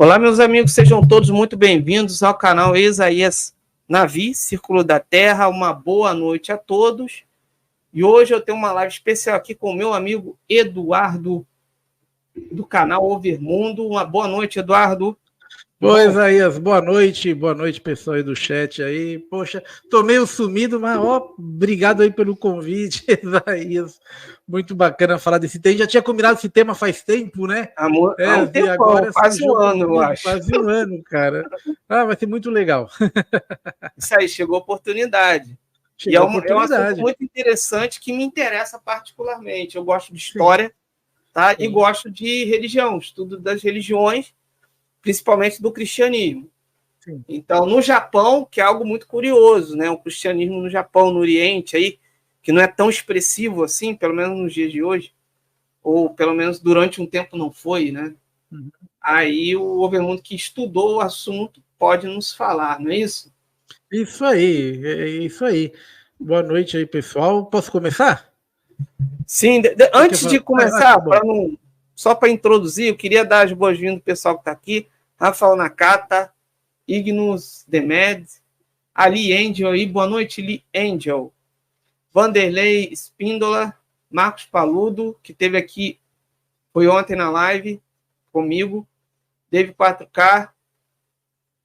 Olá, meus amigos, sejam todos muito bem-vindos ao canal Isaías Navi, Círculo da Terra. Uma boa noite a todos. E hoje eu tenho uma live especial aqui com o meu amigo Eduardo, do canal Overmundo. Uma boa noite, Eduardo. Oi, Isaías, boa noite pessoal aí do chat aí. Poxa, tô meio sumido, mas obrigado aí pelo convite, Isaías. Muito bacana falar desse tema. Já tinha combinado esse tema faz tempo, né? Há um tempo, agora quase um ano, eu acho. Quase um ano, cara. Vai ser muito legal. Isso aí, chegou a oportunidade. É um assunto muito interessante que me interessa particularmente. Eu gosto de história, tá? Sim. E gosto de religião, estudo das religiões, principalmente do cristianismo. Sim. Então, no Japão, que é algo muito curioso, né? O cristianismo no Japão, no Oriente, aí, que não é tão expressivo assim, pelo menos nos dias de hoje, ou pelo menos durante um tempo não foi, né? Uhum. Aí o Overmundo que estudou o assunto pode nos falar, não é isso? Isso aí, é isso aí. Boa noite aí, pessoal. Posso começar? Sim, antes de começar, só para introduzir, eu queria dar as boas-vindas ao pessoal que está aqui. Rafael Nakata, Ignus Demed, Ali Angel aí, boa noite, Li Angel. Vanderlei Espíndola, Marcos Paludo, que esteve aqui, foi ontem na live comigo. David 4K,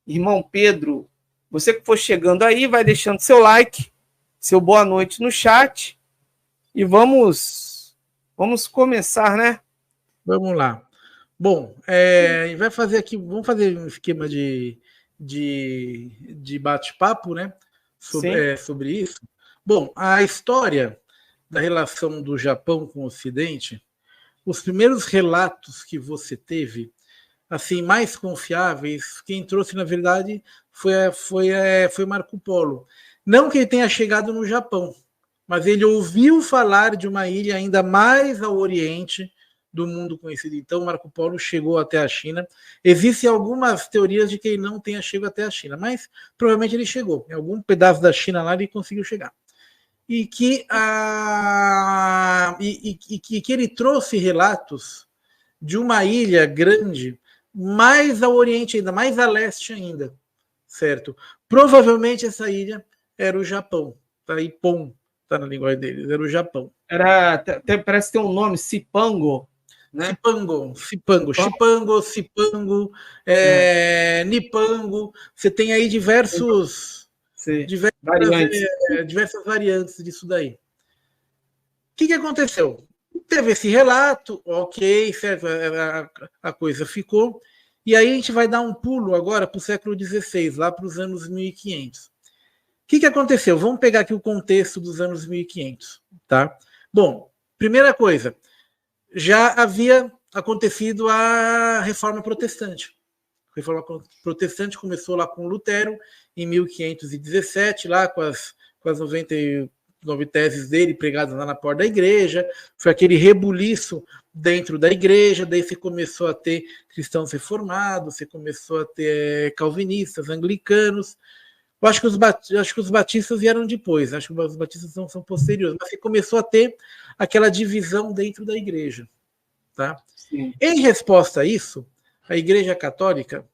irmão Pedro, você que for chegando aí, vai deixando seu like, seu boa noite no chat e vamos começar, né? Vamos lá. Bom, vai fazer aqui, vamos fazer um esquema de bate-papo, né? Sobre isso. Bom, a história da relação do Japão com o Ocidente, os primeiros relatos que você teve, assim, mais confiáveis, quem trouxe, na verdade, foi Marco Polo. Não que ele tenha chegado no Japão, mas ele ouviu falar de uma ilha ainda mais ao oriente do mundo conhecido. Então, Marco Polo chegou até a China. Existem algumas teorias de que ele não tenha chegado até a China, mas provavelmente ele chegou. Em algum pedaço da China lá ele conseguiu chegar. E que ele trouxe relatos de uma ilha grande mais ao oriente ainda, mais a leste ainda, certo? Provavelmente essa ilha era o Japão, tá? Ippon, tá na linguagem deles, era o Japão. Parece ter um nome, Cipango, né? Cipango, Nipango. Você tem aí diversas variantes disso daí. O que aconteceu? Teve esse relato, ok, certo, a coisa ficou. E aí a gente vai dar um pulo agora para o século XVI, lá para os anos 1500. O que aconteceu? Vamos pegar aqui o contexto dos anos 1500, tá? Bom, primeira coisa, já havia acontecido a Reforma Protestante. A Reforma Protestante começou lá com Lutero, em 1517, lá com as 99 teses dele pregadas lá na porta da igreja. Foi aquele rebuliço dentro da igreja, daí você começou a ter cristãos reformados, você começou a ter calvinistas, anglicanos. Eu acho que os batistas vieram depois, acho que os batistas são posteriores, mas você começou a ter aquela divisão dentro da igreja. Tá? Em resposta a isso, a Igreja Católica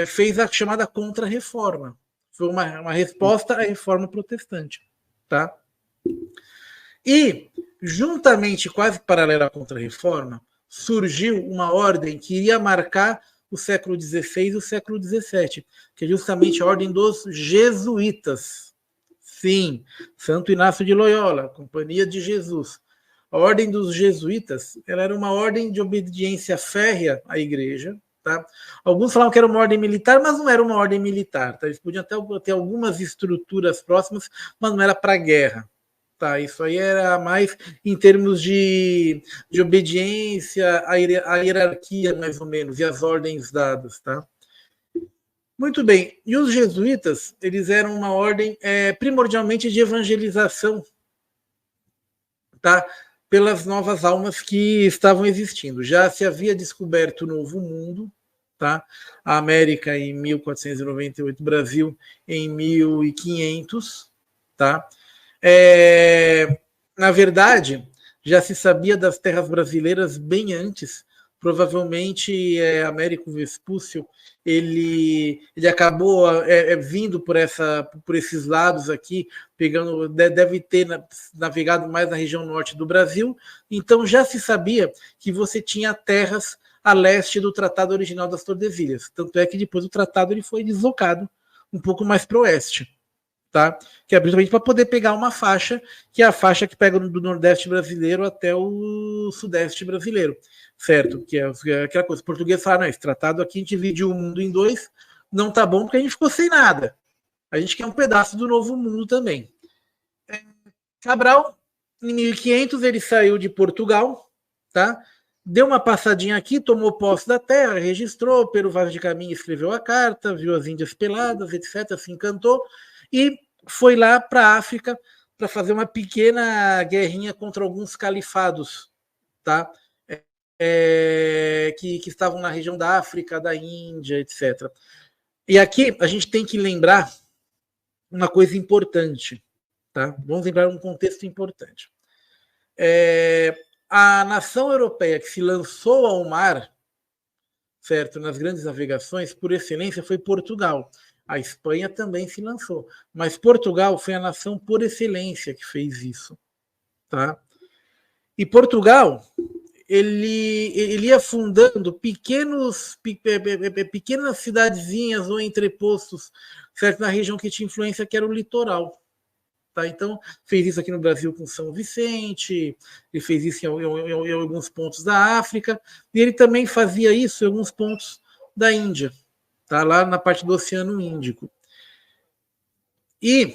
fez a chamada Contra-Reforma. Foi uma resposta à Reforma Protestante. Tá? E, juntamente, quase paralela à Contra-Reforma, surgiu uma ordem que iria marcar o século XVI e o século XVII, que é justamente a ordem dos jesuítas. Sim, Santo Inácio de Loyola, Companhia de Jesus. A ordem dos jesuítas, ela era uma ordem de obediência férrea à igreja. Tá? Alguns falavam que era uma ordem militar, mas não era uma ordem militar. Tá? Eles podiam até ter algumas estruturas próximas, mas não era para guerra. Tá? Isso aí era mais em termos de obediência à hierarquia, mais ou menos, e às ordens dadas. Tá? Muito bem. E os jesuítas, eles eram uma ordem primordialmente de evangelização, tá? Pelas novas almas que estavam existindo. Já se havia descoberto o Novo Mundo, tá? A América em 1498, Brasil em 1500, tá? Na verdade, já se sabia das terras brasileiras bem antes, provavelmente Américo Vespúcio ele acabou vindo por esses lados aqui, pegando, deve ter navegado mais na região norte do Brasil, então já se sabia que você tinha terras a leste do Tratado Original das Tordesilhas, tanto é que depois o tratado ele foi deslocado um pouco mais para o oeste. Tá? Que é principalmente para poder pegar uma faixa, que é a faixa que pega do Nordeste brasileiro até o Sudeste brasileiro, certo? Que é aquela coisa, o português fala, não, esse tratado aqui a gente dividiu o mundo em dois, não tá bom porque a gente ficou sem nada. A gente quer um pedaço do novo mundo também. Cabral, em 1500, ele saiu de Portugal, tá? Deu uma passadinha aqui, tomou posse da terra, registrou, Pero Vaz de Caminha escreveu a carta, viu as Índias peladas, etc., se encantou, e foi lá para a África para fazer uma pequena guerrinha contra alguns califados, tá? Que estavam na região da África, da Índia, etc. E aqui a gente tem que lembrar uma coisa importante, tá? Vamos lembrar um contexto importante. A nação europeia que se lançou ao mar, certo, nas grandes navegações, por excelência, foi Portugal. A Espanha também se lançou, mas Portugal foi a nação por excelência que fez isso, tá? E Portugal, ele ia fundando pequenas cidadezinhas ou entrepostos, certo, na região que tinha influência, que era o litoral. Tá? Então, fez isso aqui no Brasil com São Vicente, ele fez isso em alguns pontos da África, e ele também fazia isso em alguns pontos da Índia, tá? Lá na parte do Oceano Índico. E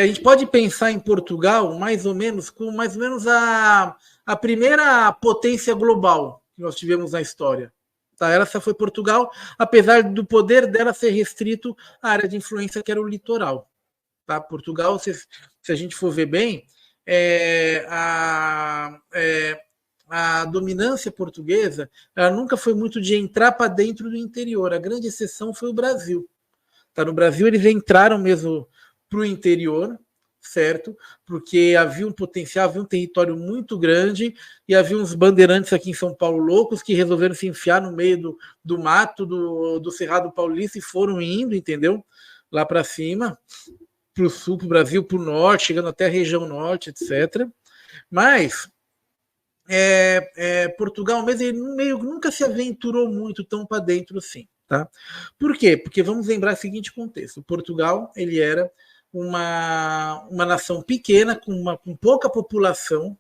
a gente pode pensar em Portugal mais ou menos como a primeira potência global que nós tivemos na história. Tá? Essa foi Portugal, apesar do poder dela ser restrito à área de influência que era o litoral. Tá? Portugal, se a gente for ver bem, a dominância portuguesa ela nunca foi muito de entrar para dentro do interior. A grande exceção foi o Brasil. Tá? No Brasil, eles entraram mesmo para o interior, certo? Porque havia um potencial, havia um território muito grande e havia uns bandeirantes aqui em São Paulo loucos que resolveram se enfiar no meio do mato do Cerrado Paulista e foram indo, entendeu? Lá para cima, para o sul, para o Brasil, para o norte, chegando até a região norte, etc. Mas Portugal mesmo ele nunca se aventurou muito tão para dentro assim. Tá? Por quê? Porque vamos lembrar o seguinte contexto. Portugal ele era uma nação pequena, com pouca população,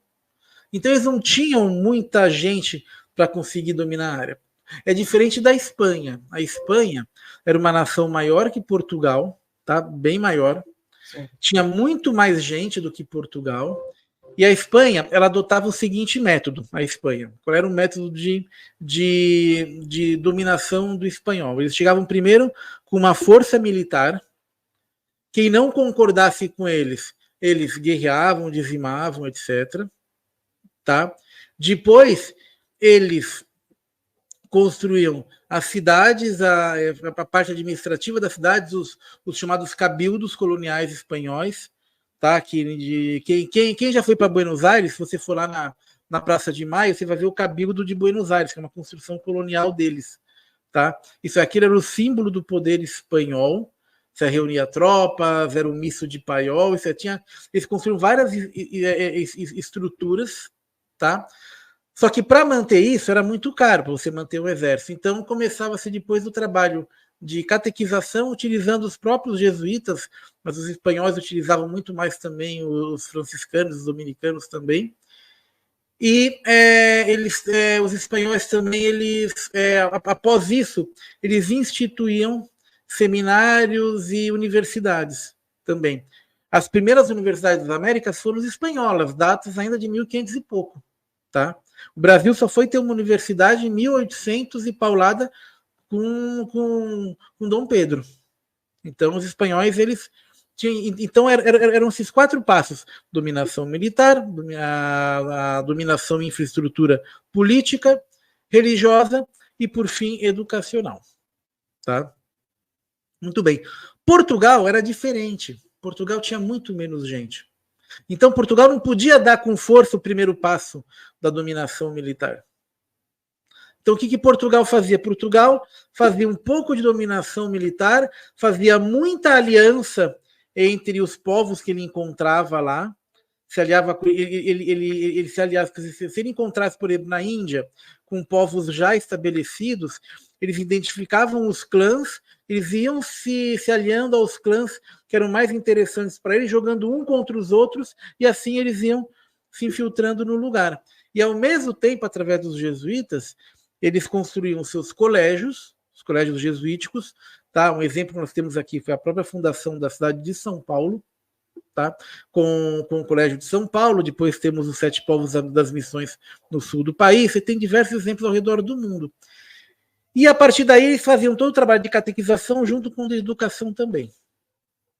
então eles não tinham muita gente para conseguir dominar a área. É diferente da Espanha. A Espanha era uma nação maior que Portugal, tá? Bem maior. Sim. Tinha muito mais gente do que Portugal. E a Espanha, ela adotava o seguinte método, a Espanha. Qual era o método de dominação do espanhol? Eles chegavam primeiro com uma força militar. Quem não concordasse com eles guerreavam, dizimavam, etc. Tá? Depois, eles construíam as cidades, a parte administrativa das cidades, os chamados cabildos coloniais espanhóis. Tá? Quem já foi para Buenos Aires, se você for lá na Praça de Maio, você vai ver o Cabildo de Buenos Aires, que é uma construção colonial deles. Tá? Isso aqui era o símbolo do poder espanhol. Você reunia tropas, era um misto de paiol, eles construíram várias estruturas, tá? Só que para manter isso era muito caro, para você manter o exército. Então começava-se depois do trabalho de catequização, utilizando os próprios jesuítas, mas os espanhóis utilizavam muito mais também os franciscanos, os dominicanos também. E os espanhóis também, após isso, eles instituíam seminários e universidades também. As primeiras universidades das Américas foram espanholas, datas ainda de 1500 e pouco. Tá? O Brasil só foi ter uma universidade em 1800 e paulada com Dom Pedro. Então, os espanhóis, eles tinham... Então, eram esses 4 passos. Dominação militar, a dominação em infraestrutura política, religiosa e, por fim, educacional. Tá? Muito bem. Portugal era diferente. Portugal tinha muito menos gente. Então, Portugal não podia dar com força o primeiro passo da dominação militar. Então, o que Portugal fazia? Portugal fazia um pouco de dominação militar, fazia muita aliança entre os povos que ele encontrava lá, se aliava, ele se aliava, se ele encontrasse, por exemplo, na Índia, com povos já estabelecidos, eles identificavam os clãs, eles iam se aliando aos clãs que eram mais interessantes para eles, jogando um contra os outros, e assim eles iam se infiltrando no lugar. E, ao mesmo tempo, através dos jesuítas, eles construíam seus colégios, os colégios jesuíticos. Tá? Um exemplo que nós temos aqui foi a própria fundação da cidade de São Paulo, tá? com o Colégio de São Paulo. Depois temos os 7 povos das missões no sul do país. Você tem diversos exemplos ao redor do mundo. E, a partir daí, eles faziam todo o trabalho de catequização junto com a educação também.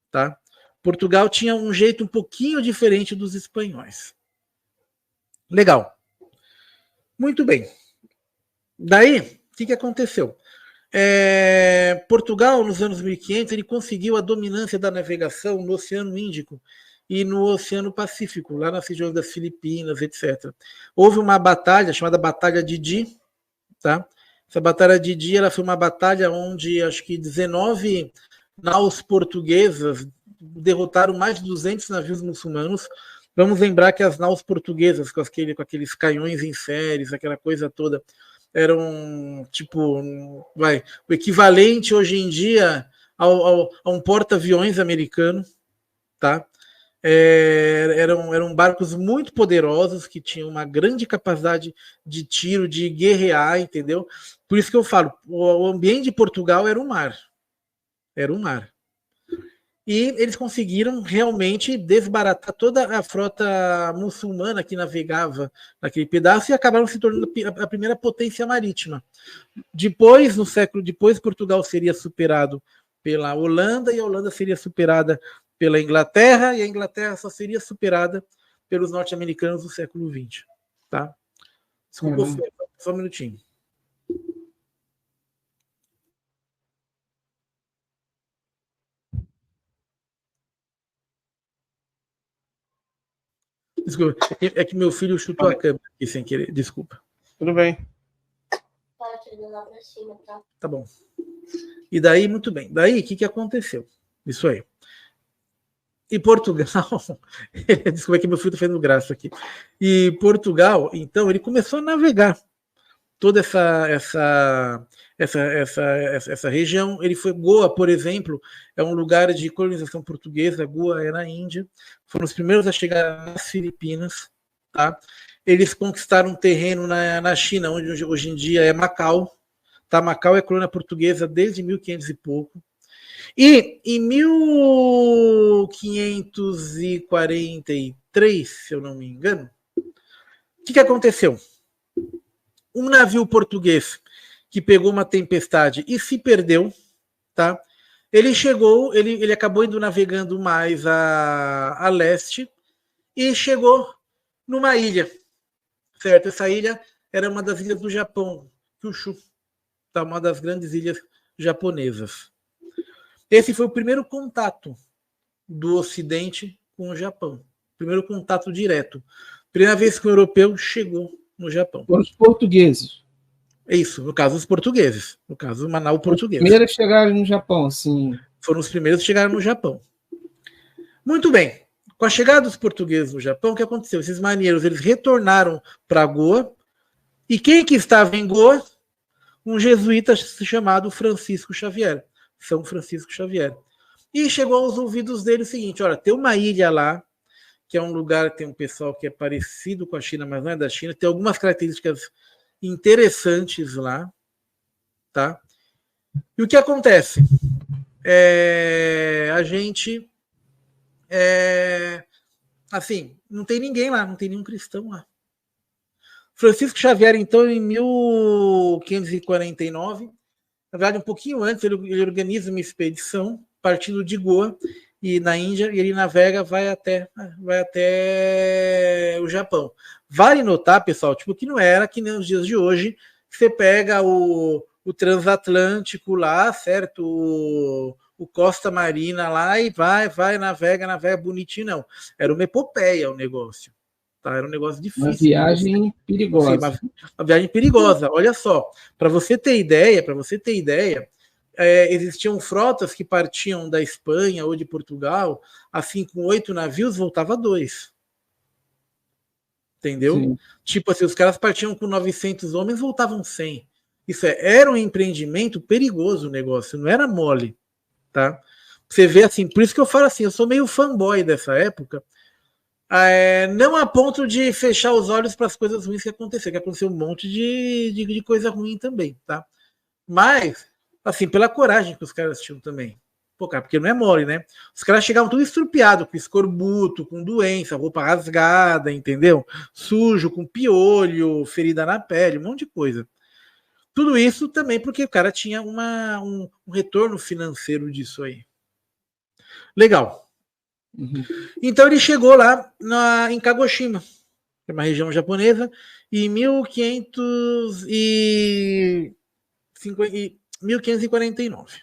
Tá? Portugal tinha um jeito um pouquinho diferente dos espanhóis. Legal. Muito bem. Daí, o que aconteceu? Portugal, nos anos 1500, ele conseguiu a dominância da navegação no Oceano Índico e no Oceano Pacífico, lá nas regiões das Filipinas, etc. Houve uma batalha chamada Batalha de Dí, tá? Essa Batalha de Dí, ela foi uma batalha onde acho que 19 naus portuguesas derrotaram mais de 200 navios muçulmanos. Vamos lembrar que as naus portuguesas, com aqueles canhões em séries, aquela coisa toda, eram tipo, o equivalente hoje em dia a um porta-aviões americano, tá? Eram barcos muito poderosos que tinham uma grande capacidade de tiro, de guerrear, entendeu? Por isso que eu falo, o ambiente de Portugal era um mar. Era um mar. E eles conseguiram realmente desbaratar toda a frota muçulmana que navegava naquele pedaço e acabaram se tornando a primeira potência marítima. Depois, Portugal seria superado pela Holanda, e a Holanda seria superada pela Inglaterra, e a Inglaterra só seria superada pelos norte-americanos no século XX. Tá? Desculpa, só um minutinho. Desculpa, é que meu filho chutou a câmera aqui sem querer, desculpa. Tudo bem. Tá bom. E daí, muito bem. Daí, o que aconteceu? Isso aí. E Portugal... Desculpa que meu filho está fazendo graça aqui. E Portugal, então, ele começou a navegar toda essa região. Ele foi Goa, por exemplo, é um lugar de colonização portuguesa. Goa é na Índia. Foram os primeiros a chegar nas Filipinas. Tá? Eles conquistaram um terreno na China, onde hoje em dia é Macau. Tá? Macau é colônia portuguesa desde 1500 e pouco. E em 1543, se eu não me engano, o que aconteceu? Um navio português que pegou uma tempestade e se perdeu, tá? Ele acabou indo navegando mais a leste e chegou numa ilha, certo? Essa ilha era uma das ilhas do Japão, Kyushu, tá? Uma das grandes ilhas japonesas. Esse foi o primeiro contato do Ocidente com o Japão. Primeiro contato direto. Primeira vez que o europeu chegou no Japão. Foram os portugueses. Isso, no caso, os portugueses. No caso, Manaus português. Os primeiros chegaram no Japão, sim. Foram os primeiros que chegaram no Japão. Muito bem. Com a chegada dos portugueses no Japão, o que aconteceu? Esses marinheiros, eles retornaram para Goa. E quem que estava em Goa? Um jesuíta chamado Francisco Xavier. São Francisco Xavier. E chegou aos ouvidos dele o seguinte: olha, tem uma ilha lá, que é um lugar que tem um pessoal que é parecido com a China, mas não é da China, tem algumas características interessantes lá, tá? E o que acontece? A gente, assim, não tem ninguém lá, não tem nenhum cristão lá. Francisco Xavier, então, em 1549, na verdade, um pouquinho antes, ele organiza uma expedição partindo de Goa e na Índia, e ele navega, vai até o Japão. Vale notar, pessoal, tipo, que não era que nem nos dias de hoje, que você pega o transatlântico lá, certo? O Costa Marina lá e vai, navega bonitinho, não. Era uma epopeia o negócio, Tá? Era um negócio difícil. Uma viagem perigosa. Sim, uma viagem perigosa. Olha só, para você ter ideia, existiam frotas que partiam da Espanha ou de Portugal, assim, com 8 navios, voltava 2. Entendeu? Sim. Tipo assim, os caras partiam com 900 homens, voltavam 100. Era um empreendimento perigoso o negócio, não era mole, tá? Você vê assim, por isso que eu falo assim, eu sou meio fanboy dessa época, não a ponto de fechar os olhos para as coisas ruins que aconteceu um monte de coisa ruim também, tá? Mas, assim, pela coragem que os caras tinham também. Pô, cara, porque não é mole, né? Os caras chegavam tudo estrupiado, com escorbuto, com doença, roupa rasgada, entendeu? Sujo, com piolho, ferida na pele, um monte de coisa. Tudo isso também porque o cara tinha um retorno financeiro disso aí. Legal. Uhum. Então ele chegou lá em Kagoshima, que é uma região japonesa, em 1549.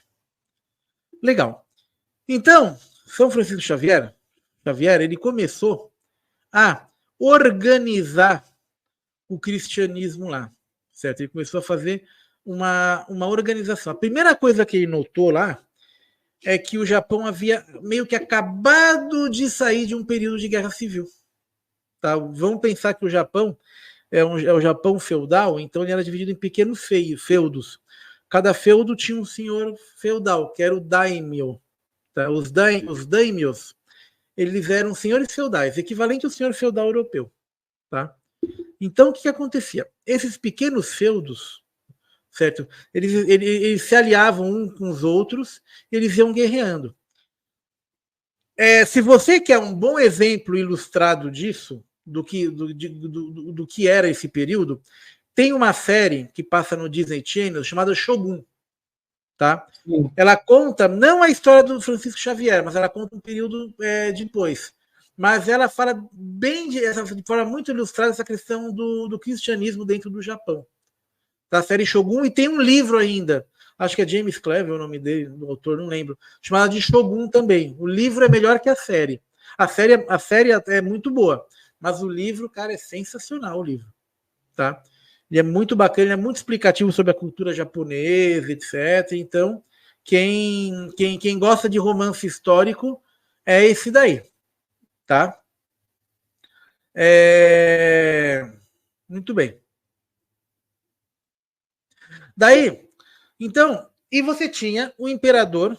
Legal. Então, São Francisco Xavier, ele começou a organizar o cristianismo lá, certo? Ele começou a fazer uma organização. A primeira coisa que ele notou lá é que o Japão havia meio que acabado de sair de um período de guerra civil. Tá? Vamos pensar que o Japão é o Japão feudal, então ele era dividido em pequenos feudos. Cada feudo tinha um senhor feudal, que era o daimyo. Tá? Os daimyos, eles eram senhores feudais, equivalente ao senhor feudal europeu. Tá? Então, o que acontecia? Esses pequenos feudos, certo? Eles se aliavam uns com os outros e eles iam guerreando. Se você quer um bom exemplo ilustrado disso, do que era esse período, tem uma série que passa no Disney Channel chamada Shogun. Tá? Ela conta não a história do Francisco Xavier, mas ela conta um período depois. Mas ela fala bem de forma muito ilustrada essa questão do cristianismo dentro do Japão. Da série Shogun, e tem um livro ainda, acho que é James Clever o nome dele, do autor, não lembro, chamado de Shogun também. O livro é melhor que a série. A série é muito boa, mas o livro, cara, é sensacional o livro. Tá? Ele é muito bacana, ele é muito explicativo sobre a cultura japonesa, etc. Então, quem gosta de romance histórico é esse daí, tá? Muito bem. Daí, então, e você tinha o imperador,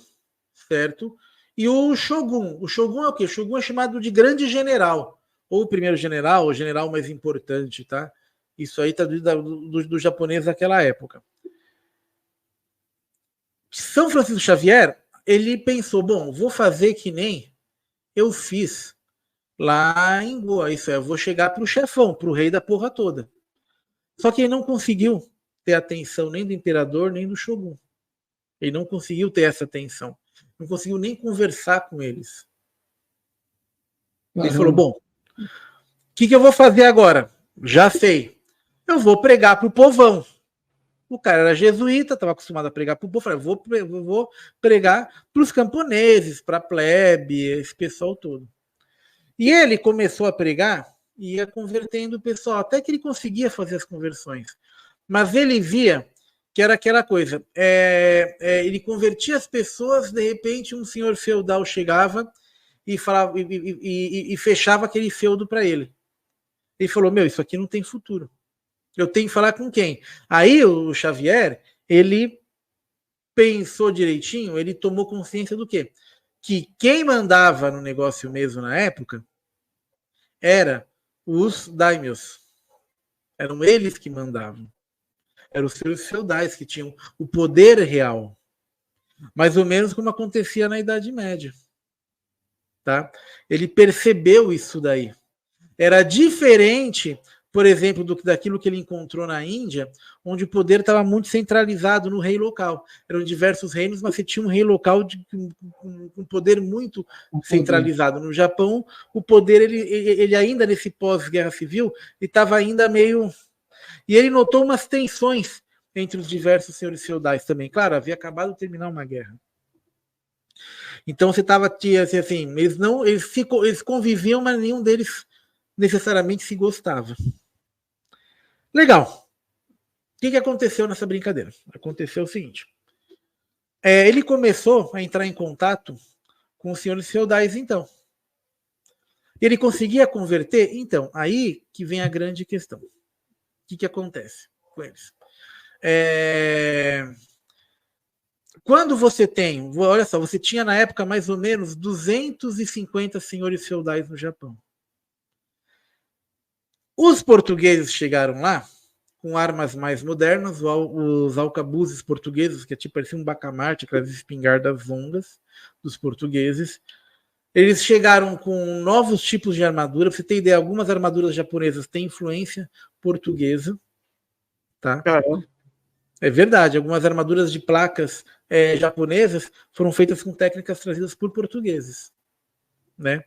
certo? E o shogun. O shogun é o quê? O shogun é chamado de grande general, ou o primeiro general, ou o general mais importante, tá? Isso aí está do japonês daquela época. São Francisco Xavier, ele pensou, bom, vou fazer que nem eu fiz lá em Goa. Isso é, eu vou chegar para o chefão, para o rei da porra toda. Só que ele não conseguiu ter atenção nem do imperador, nem do shogun. Ele não conseguiu ter essa atenção. Não conseguiu nem conversar com eles. Ele falou, bom, o que eu vou fazer agora? Já sei. Eu vou pregar para o povão. O cara era jesuíta, estava acostumado a pregar para o povo. Falei, vou pregar para os camponeses, para a plebe, esse pessoal todo. E ele começou a pregar e ia convertendo o pessoal, até que ele conseguia fazer as conversões. Mas ele via que era aquela coisa, ele convertia as pessoas, de repente um senhor feudal chegava e falava e fechava aquele feudo para ele. Ele falou, isso aqui não tem futuro. Eu tenho que falar com quem? Aí o Xavier, ele pensou direitinho, ele tomou consciência do quê? Que quem mandava no negócio mesmo na época era os daimyos. Eram eles que mandavam. Eram os seus feudais que tinham o poder real. Mais ou menos como acontecia na Idade Média. Tá? Ele percebeu isso daí. Era diferente, por exemplo, daquilo que ele encontrou na Índia, onde o poder estava muito centralizado no rei local. Eram diversos reinos, mas você tinha um rei local com poder muito centralizado. No Japão, o poder, ele ainda nesse pós-guerra civil, estava ainda meio... E ele notou umas tensões entre os diversos senhores feudais também. Claro, havia acabado de terminar uma guerra. Então você estava assim, eles conviviam, mas nenhum deles necessariamente se gostava. Legal. O que aconteceu nessa brincadeira? Aconteceu o seguinte. Ele começou a entrar em contato com os senhores feudais, então. Ele conseguia converter? Então, aí que vem a grande questão. O que acontece com eles? Quando você tem, olha só, você tinha na época mais ou menos 250 senhores feudais no Japão. Os portugueses chegaram lá com armas mais modernas, os alcabuzes portugueses, que é tipo parecia um bacamarte, aquelas espingardas longas dos portugueses. Eles chegaram com novos tipos de armadura. Pra você ter ideia, algumas armaduras japonesas têm influência portuguesa. Tá? Caramba. É verdade, algumas armaduras de placas japonesas foram feitas com técnicas trazidas por portugueses. Né?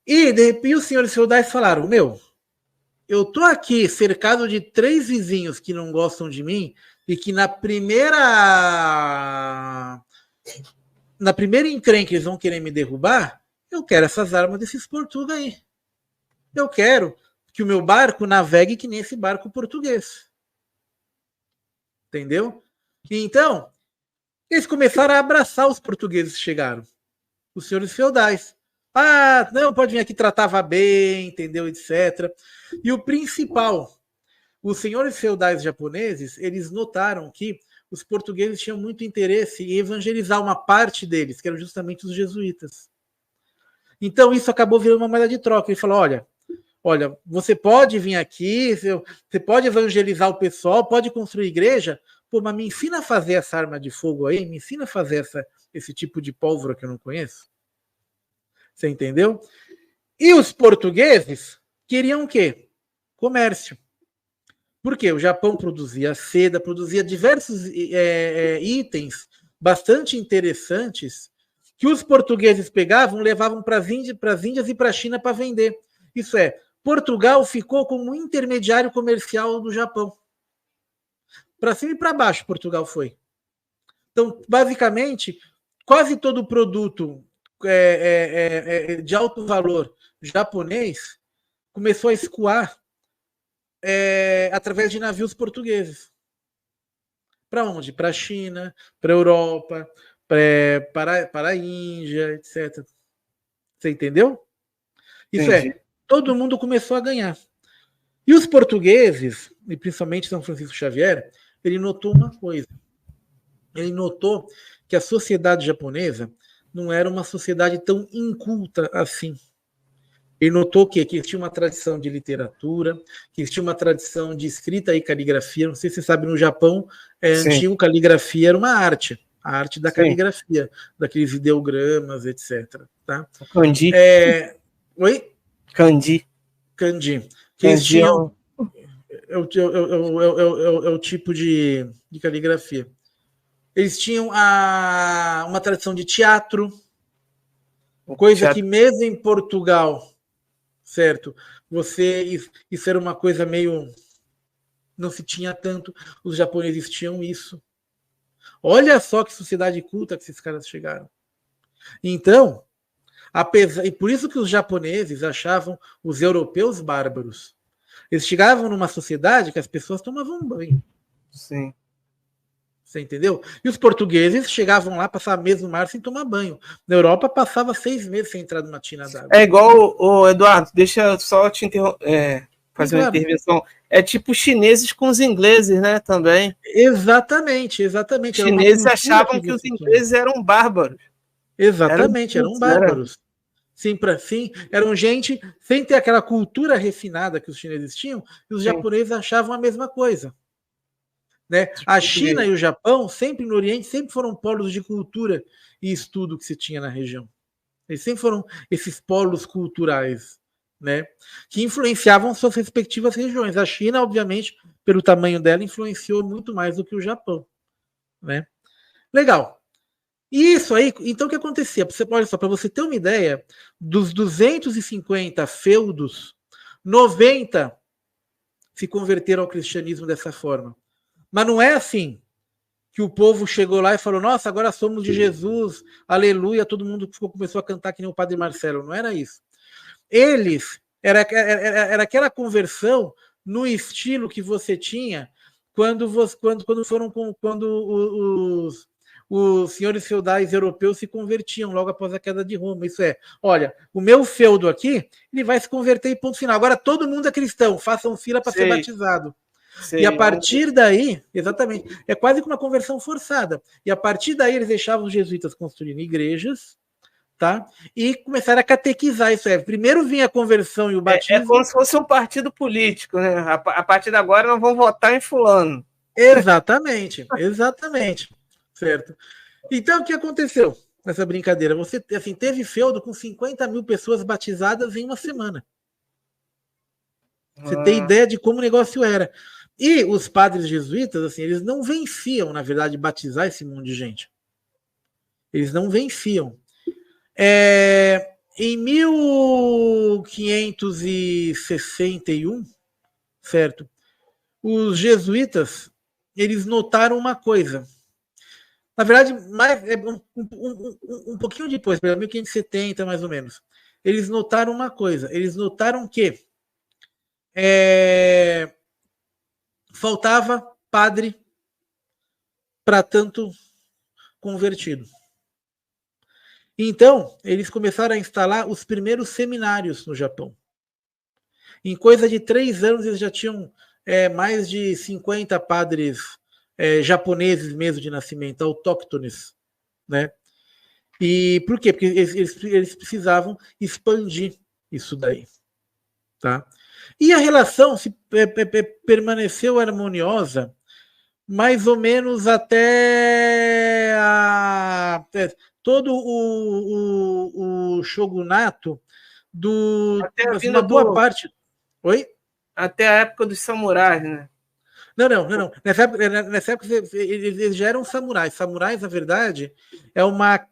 E, de repente, os senhores feudais falaram, eu tô aqui cercado de 3 vizinhos que não gostam de mim e que na primeira encrenca eles vão querer me derrubar, eu quero essas armas desses portugueses aí. Eu quero que o meu barco navegue que nem esse barco português. Entendeu? Então, eles começaram a abraçar os portugueses que chegaram. Os senhores feudais. Ah, não, pode vir aqui, tratava bem, entendeu, etc. E o principal, os senhores feudais japoneses, eles notaram que os portugueses tinham muito interesse em evangelizar uma parte deles, que eram justamente os jesuítas. Então isso acabou virando uma moeda de troca. Ele falou, olha, você pode vir aqui, você pode evangelizar o pessoal, pode construir igreja, mas me ensina a fazer essa arma de fogo aí, me ensina a fazer esse tipo de pólvora que eu não conheço. Você entendeu? E os portugueses queriam o quê? Comércio. Por quê? O Japão produzia seda, produzia diversos itens bastante interessantes que os portugueses pegavam, levavam para as Índias e para a China para vender. Isso é, Portugal ficou como intermediário comercial do Japão. Para cima e para baixo Portugal foi. Então, basicamente, quase todo o produto de alto valor japonês começou a escoar através de navios portugueses. Para onde? Para a China, para a Europa, para a Índia, etc. Você entendeu? Isso Entendi. Todo mundo começou a ganhar. E os portugueses, e principalmente São Francisco Xavier, ele notou uma coisa. Ele notou que a sociedade japonesa não era uma sociedade tão inculta assim. Ele notou que eles tinham uma tradição de literatura, que eles tinham uma tradição de escrita e caligrafia. Não sei se você sabe, no Japão, antigo, caligrafia era uma arte. A arte da caligrafia, daqueles ideogramas, etc. Tá? Kanji. Oi? Kanji. Kanji. Que eles tinham... É o tipo de caligrafia. Eles tinham uma tradição de teatro, coisa que mesmo em Portugal, certo? Isso era uma coisa meio... Não se tinha tanto. Os japoneses tinham isso. Olha só que sociedade culta que esses caras chegaram. Então, e por isso que os japoneses achavam os europeus bárbaros. Eles chegavam numa sociedade que as pessoas tomavam banho. Sim. Você entendeu? E os portugueses chegavam lá, passavam mês no mar sem tomar banho. Na Europa, passava 6 meses sem entrar numa tina d'água. É igual, o Eduardo, deixa eu só te fazer uma intervenção. É tipo chineses com os ingleses, né, também. Exatamente. Os chineses achavam que os ingleses eram bárbaros. Exatamente, eram bárbaros. Sim, para fim, eram gente sem ter aquela cultura refinada que os chineses tinham, e os japoneses achavam a mesma coisa. Né? A China e o Japão, sempre no Oriente, sempre foram polos de cultura e estudo que se tinha na região. Eles sempre foram esses polos culturais, né? Que influenciavam suas respectivas regiões. A China, obviamente, pelo tamanho dela, influenciou muito mais do que o Japão. Né? Legal. Isso aí, então o que acontecia? Olha só, para você ter uma ideia, dos 250 feudos, 90 se converteram ao cristianismo dessa forma. Mas não é assim que o povo chegou lá e falou, nossa, agora somos de Jesus, aleluia, todo mundo começou a cantar que nem o Padre Marcelo. Não era isso. Eles Era aquela conversão no estilo que você tinha quando os senhores feudais europeus se convertiam logo após a queda de Roma. Isso é, olha, o meu feudo aqui, ele vai se converter e ponto final. Agora todo mundo é cristão, façam fila para ser batizado. E a partir daí, exatamente, é quase que uma conversão forçada. E a partir daí eles deixavam os jesuítas construindo igrejas, tá? E começaram a catequizar isso. Primeiro vinha a conversão e o batismo. É como se fosse um partido político, né? A partir de agora nós vamos votar em fulano. Exatamente, exatamente. Certo. Então, o que aconteceu nessa brincadeira? Você assim, teve feudo com 50 mil pessoas batizadas em uma semana. Você tem ideia de como o negócio era. E os padres jesuítas, assim, eles não venciam, na verdade, batizar esse monte de gente. Eles não venciam. Em 1561, certo? Os jesuítas, eles notaram uma coisa. Na verdade, um pouquinho depois, para 1570, mais ou menos. Eles notaram uma coisa. Eles notaram que faltava padre para tanto convertido. Então, eles começaram a instalar os primeiros seminários no Japão. Em coisa de 3 anos, eles já tinham mais de 50 padres japoneses mesmo de nascimento, autóctones, né? E por quê? Porque eles precisavam expandir isso daí, tá? E a relação permaneceu harmoniosa mais ou menos até todo o shogunato até a uma boa parte. Oi? Até a época dos samurais, né? Não. Nessa época eles já eram samurais. Samurais, na verdade, é uma.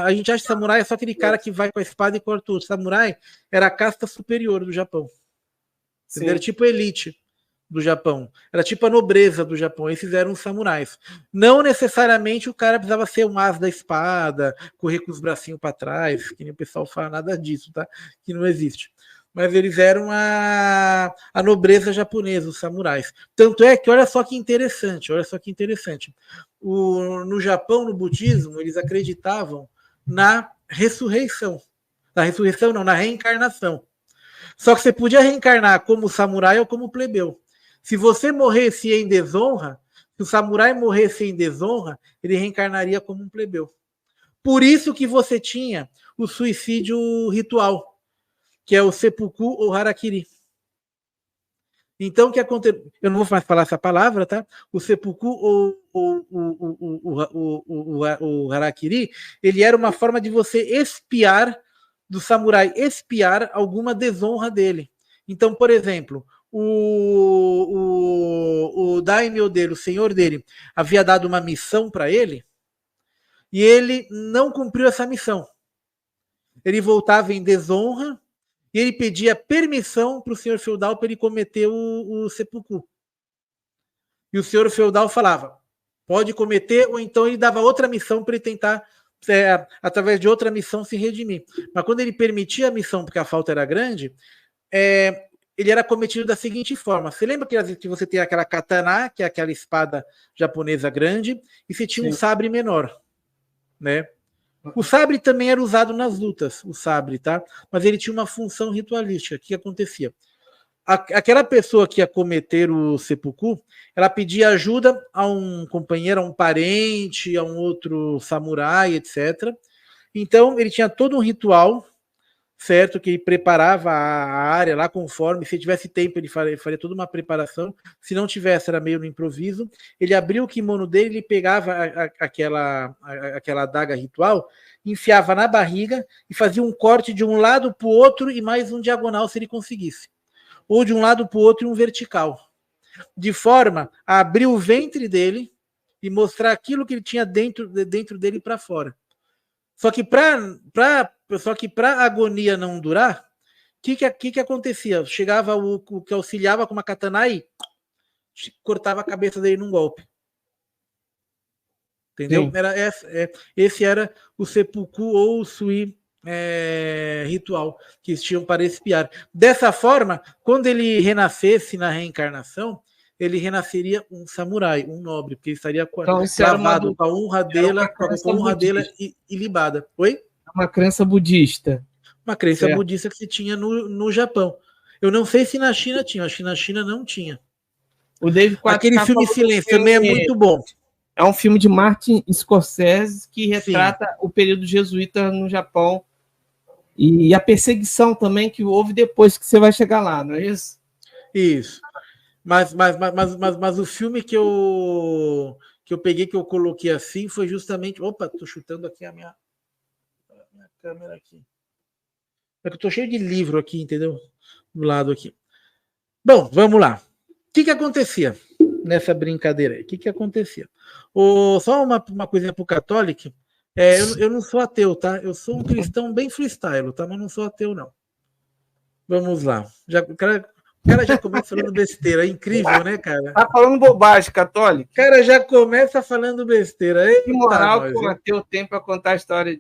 A gente acha que samurai é só aquele cara que vai com a espada e corta tudo. Samurai era a casta superior do Japão. Era tipo elite do Japão. Era tipo a nobreza do Japão. Esses eram os samurais. Não necessariamente o cara precisava ser um as da espada, correr com os bracinhos para trás, que nem o pessoal fala, nada disso, tá? Que não existe. Mas eles eram a nobreza japonesa, os samurais. Tanto é que, olha só que interessante. No Japão, no budismo, eles acreditavam na ressurreição. Na ressurreição não, na reencarnação. Só que você podia reencarnar como samurai ou como plebeu. Se você morresse em desonra, se o samurai morresse em desonra, ele reencarnaria como um plebeu. Por isso que você tinha o suicídio ritual, que é o seppuku ou harakiri. Então, o que acontece? Eu não vou mais falar essa palavra, tá? O seppuku ou o harakiri, ele era uma forma de você expiar, do samurai expiar alguma desonra dele. Então, por exemplo, o daimyo dele, o senhor dele, havia dado uma missão para ele e ele não cumpriu essa missão. Ele voltava em desonra e ele pedia permissão para o senhor feudal para ele cometer o seppuku. E o senhor feudal falava, pode cometer, ou então ele dava outra missão para ele tentar, através de outra missão, se redimir. Mas quando ele permitia a missão, porque a falta era grande, ele era cometido da seguinte forma. Você lembra que você tem aquela katana, que é aquela espada japonesa grande, e você tinha um sabre menor, né? O sabre também era usado nas lutas, o sabre, tá? Mas ele tinha uma função ritualística. O que acontecia? Aquela pessoa que ia cometer o seppuku, ela pedia ajuda a um companheiro, a um parente, a um outro samurai, etc. Então, ele tinha todo um ritual, certo? Que ele preparava a área lá conforme, se tivesse tempo ele faria toda uma preparação, se não tivesse era meio no improviso. Ele abria o kimono dele, ele pegava aquela adaga ritual, enfiava na barriga e fazia um corte de um lado para o outro e mais um diagonal se ele conseguisse, ou de um lado para o outro e um vertical, de forma a abrir o ventre dele e mostrar aquilo que ele tinha dentro dele para fora. Só que para a agonia não durar, o que acontecia? Chegava o que auxiliava com uma katana e cortava a cabeça dele num golpe. Entendeu? Esse era o seppuku ou o sui ritual que eles tinham para espiar. Dessa forma, quando ele renascesse na reencarnação, ele renasceria um samurai, um nobre, porque ele estaria lavado com a honra dele ilibada. Oi? Uma crença budista. Uma crença budista que se tinha no Japão. Eu não sei se na China tinha, acho que na China não tinha. O David Aquele filme Silêncio também é muito bom. É um filme de Martin Scorsese que retrata o período jesuíta no Japão e a perseguição também que houve depois que você vai chegar lá, não é isso? Isso. Mas o filme que eu peguei, que eu coloquei assim, foi justamente... Opa, tô chutando aqui a minha câmera aqui. É que eu tô cheio de livro aqui, entendeu? Do lado aqui. Bom, vamos lá. O que acontecia nessa brincadeira aí? O que acontecia? Só uma coisinha pro católico. Eu não sou ateu, tá? Eu sou um cristão bem freestyle, tá? Mas não sou ateu, não. Vamos lá. O cara já começa falando besteira. É incrível, né, cara? Tá falando bobagem, católico? O cara já começa falando besteira. Que moral que o ateu tem para contar a história.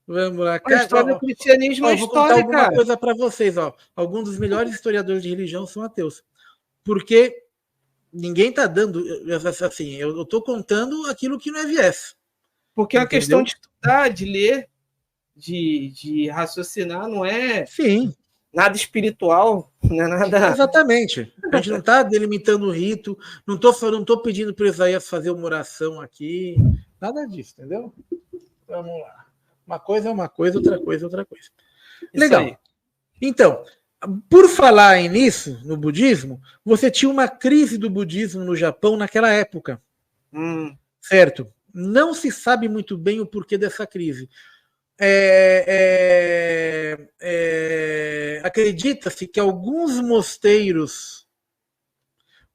Vamos lá, cara. A história do cristianismo é vou contar alguma cara. coisa para vocês. Alguns dos melhores historiadores de religião são ateus. Porque ninguém está dando... Assim, eu estou contando aquilo que não é viés. Porque a questão de estudar, de ler, de raciocinar, não é... Sim. Nada espiritual, não é nada... Exatamente. A gente não está delimitando o rito, não estou pedindo para o Isaías fazer uma oração aqui, nada disso, entendeu? Vamos lá. Uma coisa é uma coisa, outra coisa é outra coisa. Legal. Aí. Então, por falar nisso, no budismo, você tinha uma crise do budismo no Japão naquela época. Certo? Não se sabe muito bem o porquê dessa crise. Acredita-se que alguns mosteiros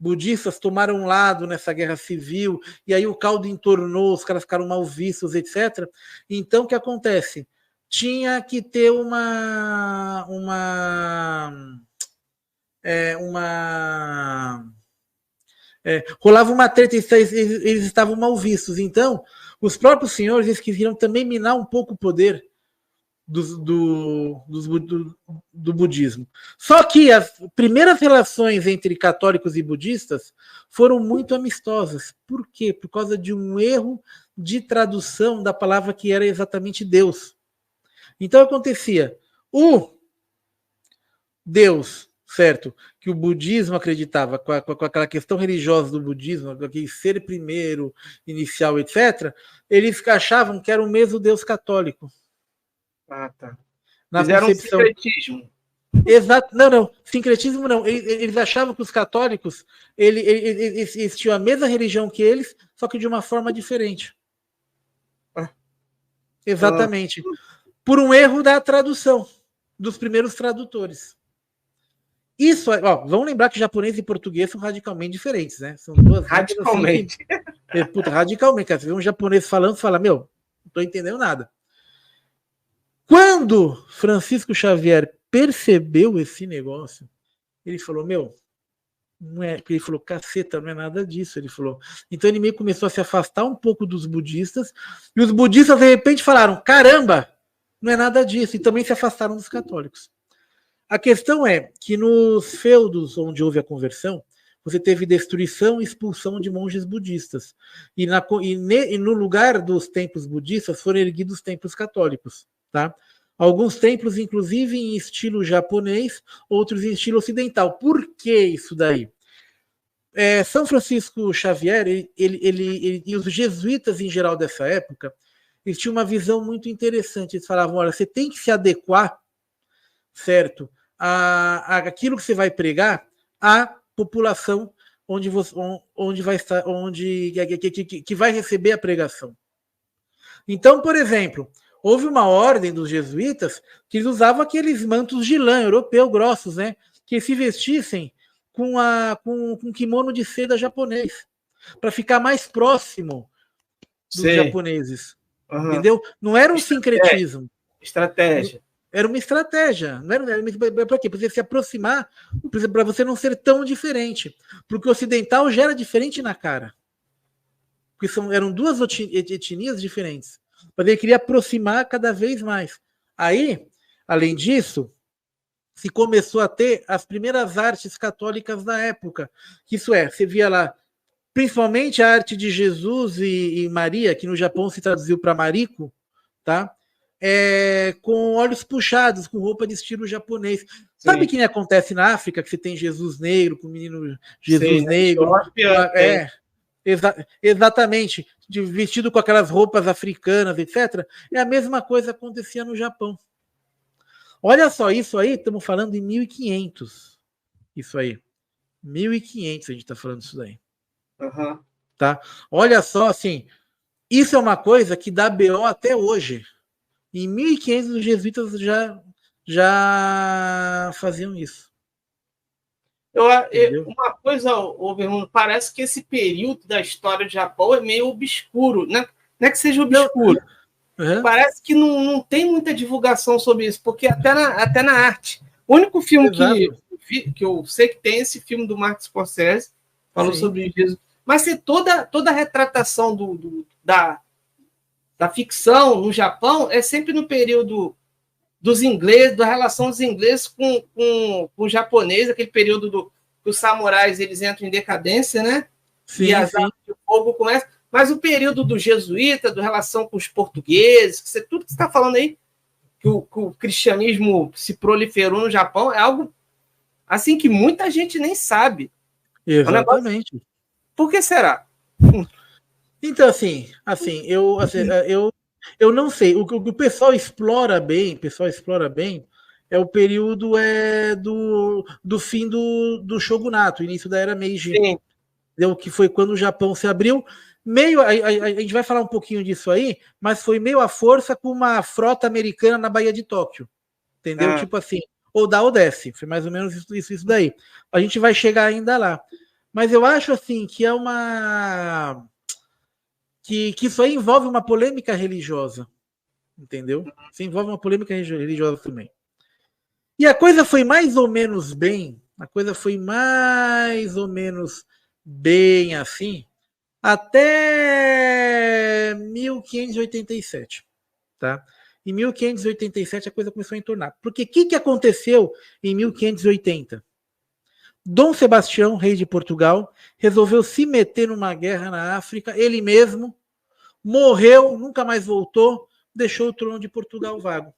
budistas tomaram lado nessa guerra civil, e aí o caldo entornou, os caras ficaram mal vistos, etc. Então, o que acontece? Tinha que ter rolava uma treta, eles estavam mal vistos. Então, os próprios senhores eles queriam também minar um pouco o poder do budismo. Só que as primeiras relações entre católicos e budistas foram muito amistosas. Por quê? Por causa de um erro de tradução da palavra que era exatamente Deus. Então acontecia, o Deus, certo, que o budismo acreditava, com aquela questão religiosa do budismo, aquele ser primeiro, inicial, etc., eles achavam que era o mesmo Deus católico. Ah, tá. Na fizeram concepção... um sincretismo. Exato. Não. Sincretismo não. Eles achavam que os católicos eles tinham a mesma religião que eles, só que de uma forma diferente. Exatamente. Por um erro da tradução, dos primeiros tradutores. Isso, vamos lembrar que japonês e português são radicalmente diferentes, né? São duas radicalmente. Assim, radicalmente. Cara. Você vê um japonês falando, fala, não tô entendendo nada. Quando Francisco Xavier percebeu esse negócio, ele falou, não é, ele falou, caceta, não é nada disso, ele falou. Então ele meio começou a se afastar um pouco dos budistas, e os budistas de repente falaram, caramba, não é nada disso, e também se afastaram dos católicos. A questão é que nos feudos onde houve a conversão, você teve destruição e expulsão de monges budistas, e no lugar dos templos budistas foram erguidos templos católicos. Tá? Alguns templos, inclusive, em estilo japonês, outros em estilo ocidental. Por que isso daí? São Francisco Xavier e os jesuítas em geral dessa época, eles tinham uma visão muito interessante. Eles falavam, olha, você tem que se adequar, certo, aquilo que você vai pregar à população onde vai estar, que vai receber a pregação. Então, por exemplo, houve uma ordem dos jesuítas que eles usavam aqueles mantos de lã europeu grossos, né? Que se vestissem com kimono de seda japonês, para ficar mais próximo dos japoneses. Uhum. Entendeu? Não era um sincretismo. Estratégia. Era uma estratégia. Não era para quê? Para você se aproximar, para você não ser tão diferente. Porque o ocidental já era diferente na cara. Porque eram duas etnias diferentes. Mas ele queria aproximar cada vez mais. Aí, além disso, se começou a ter as primeiras artes católicas da época. Isso é, você via lá, principalmente a arte de Jesus e Maria, que no Japão se traduziu para Mariko, tá? Com olhos puxados, com roupa de estilo japonês. Sabe o que acontece na África, que você tem Jesus negro, com o menino Jesus negro? Exatamente, vestido com aquelas roupas africanas, etc. É a mesma coisa que acontecia no Japão. Olha só, isso aí, estamos falando em 1500. Isso aí. 1500 a gente está falando isso daí. Uhum. Tá? Olha só, assim, isso é uma coisa que dá BO até hoje. Em 1500 os jesuítas já faziam isso. Uma coisa, Vermundo, parece que esse período da história do Japão é meio obscuro, né? Não é que seja obscuro. Parece que não tem muita divulgação sobre isso, porque até na arte. O único filme que eu sei que tem esse filme do Martin Scorsese, falou sobre Jesus. Mas toda a retratação da ficção no Japão é sempre no período dos ingleses, da relação dos ingleses com os japoneses, aquele período que os samurais eles entram em decadência, né? E as armas de fogo começam. Mas o período do jesuíta, da relação com os portugueses, tudo que você está falando aí, que o cristianismo se proliferou no Japão, é algo assim que muita gente nem sabe. Exatamente. Negócio... Por que será? Então, eu não sei. O que o pessoal explora bem, é o período do fim do shogunato, início da era Meiji. Que foi quando o Japão se abriu. A gente vai falar um pouquinho disso aí, mas foi meio à força com uma frota americana na Baía de Tóquio. Entendeu? Tipo assim, ou dá ou desce. Foi mais ou menos isso daí. A gente vai chegar ainda lá. Mas eu acho assim que é uma... Que isso aí envolve uma polêmica religiosa. Entendeu? Isso envolve uma polêmica religiosa também. E a coisa foi mais ou menos bem. Assim, até 1587, tá? Em 1587 a coisa começou a entornar. Porque o que aconteceu em 1580? Dom Sebastião, rei de Portugal, resolveu se meter numa guerra na África, ele mesmo morreu, nunca mais voltou, deixou o trono de Portugal vago.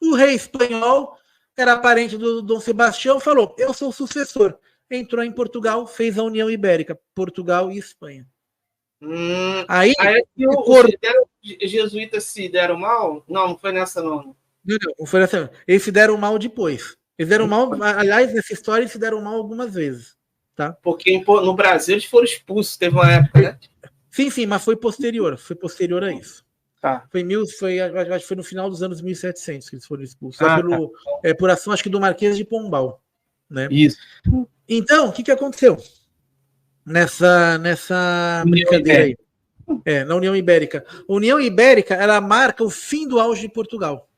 O rei espanhol, era parente do Dom Sebastião, falou, eu sou o sucessor. Entrou em Portugal, fez a União Ibérica, Portugal e Espanha. Aí os jesuítas se deram mal? Não foi nessa não. Não foi nessa. Eles se deram mal depois. Eles deram mal, aliás, nessa história eles se deram mal algumas vezes. Tá? Porque no Brasil eles foram expulsos, teve uma época, né? Sim, mas foi posterior a isso. Tá. Acho que foi no final dos anos 1700 que eles foram expulsos. Por ação, acho que do Marquês de Pombal. Né? Isso. Então, o que aconteceu nessa brincadeira aí? Na União Ibérica. A União Ibérica, ela marca o fim do auge de Portugal.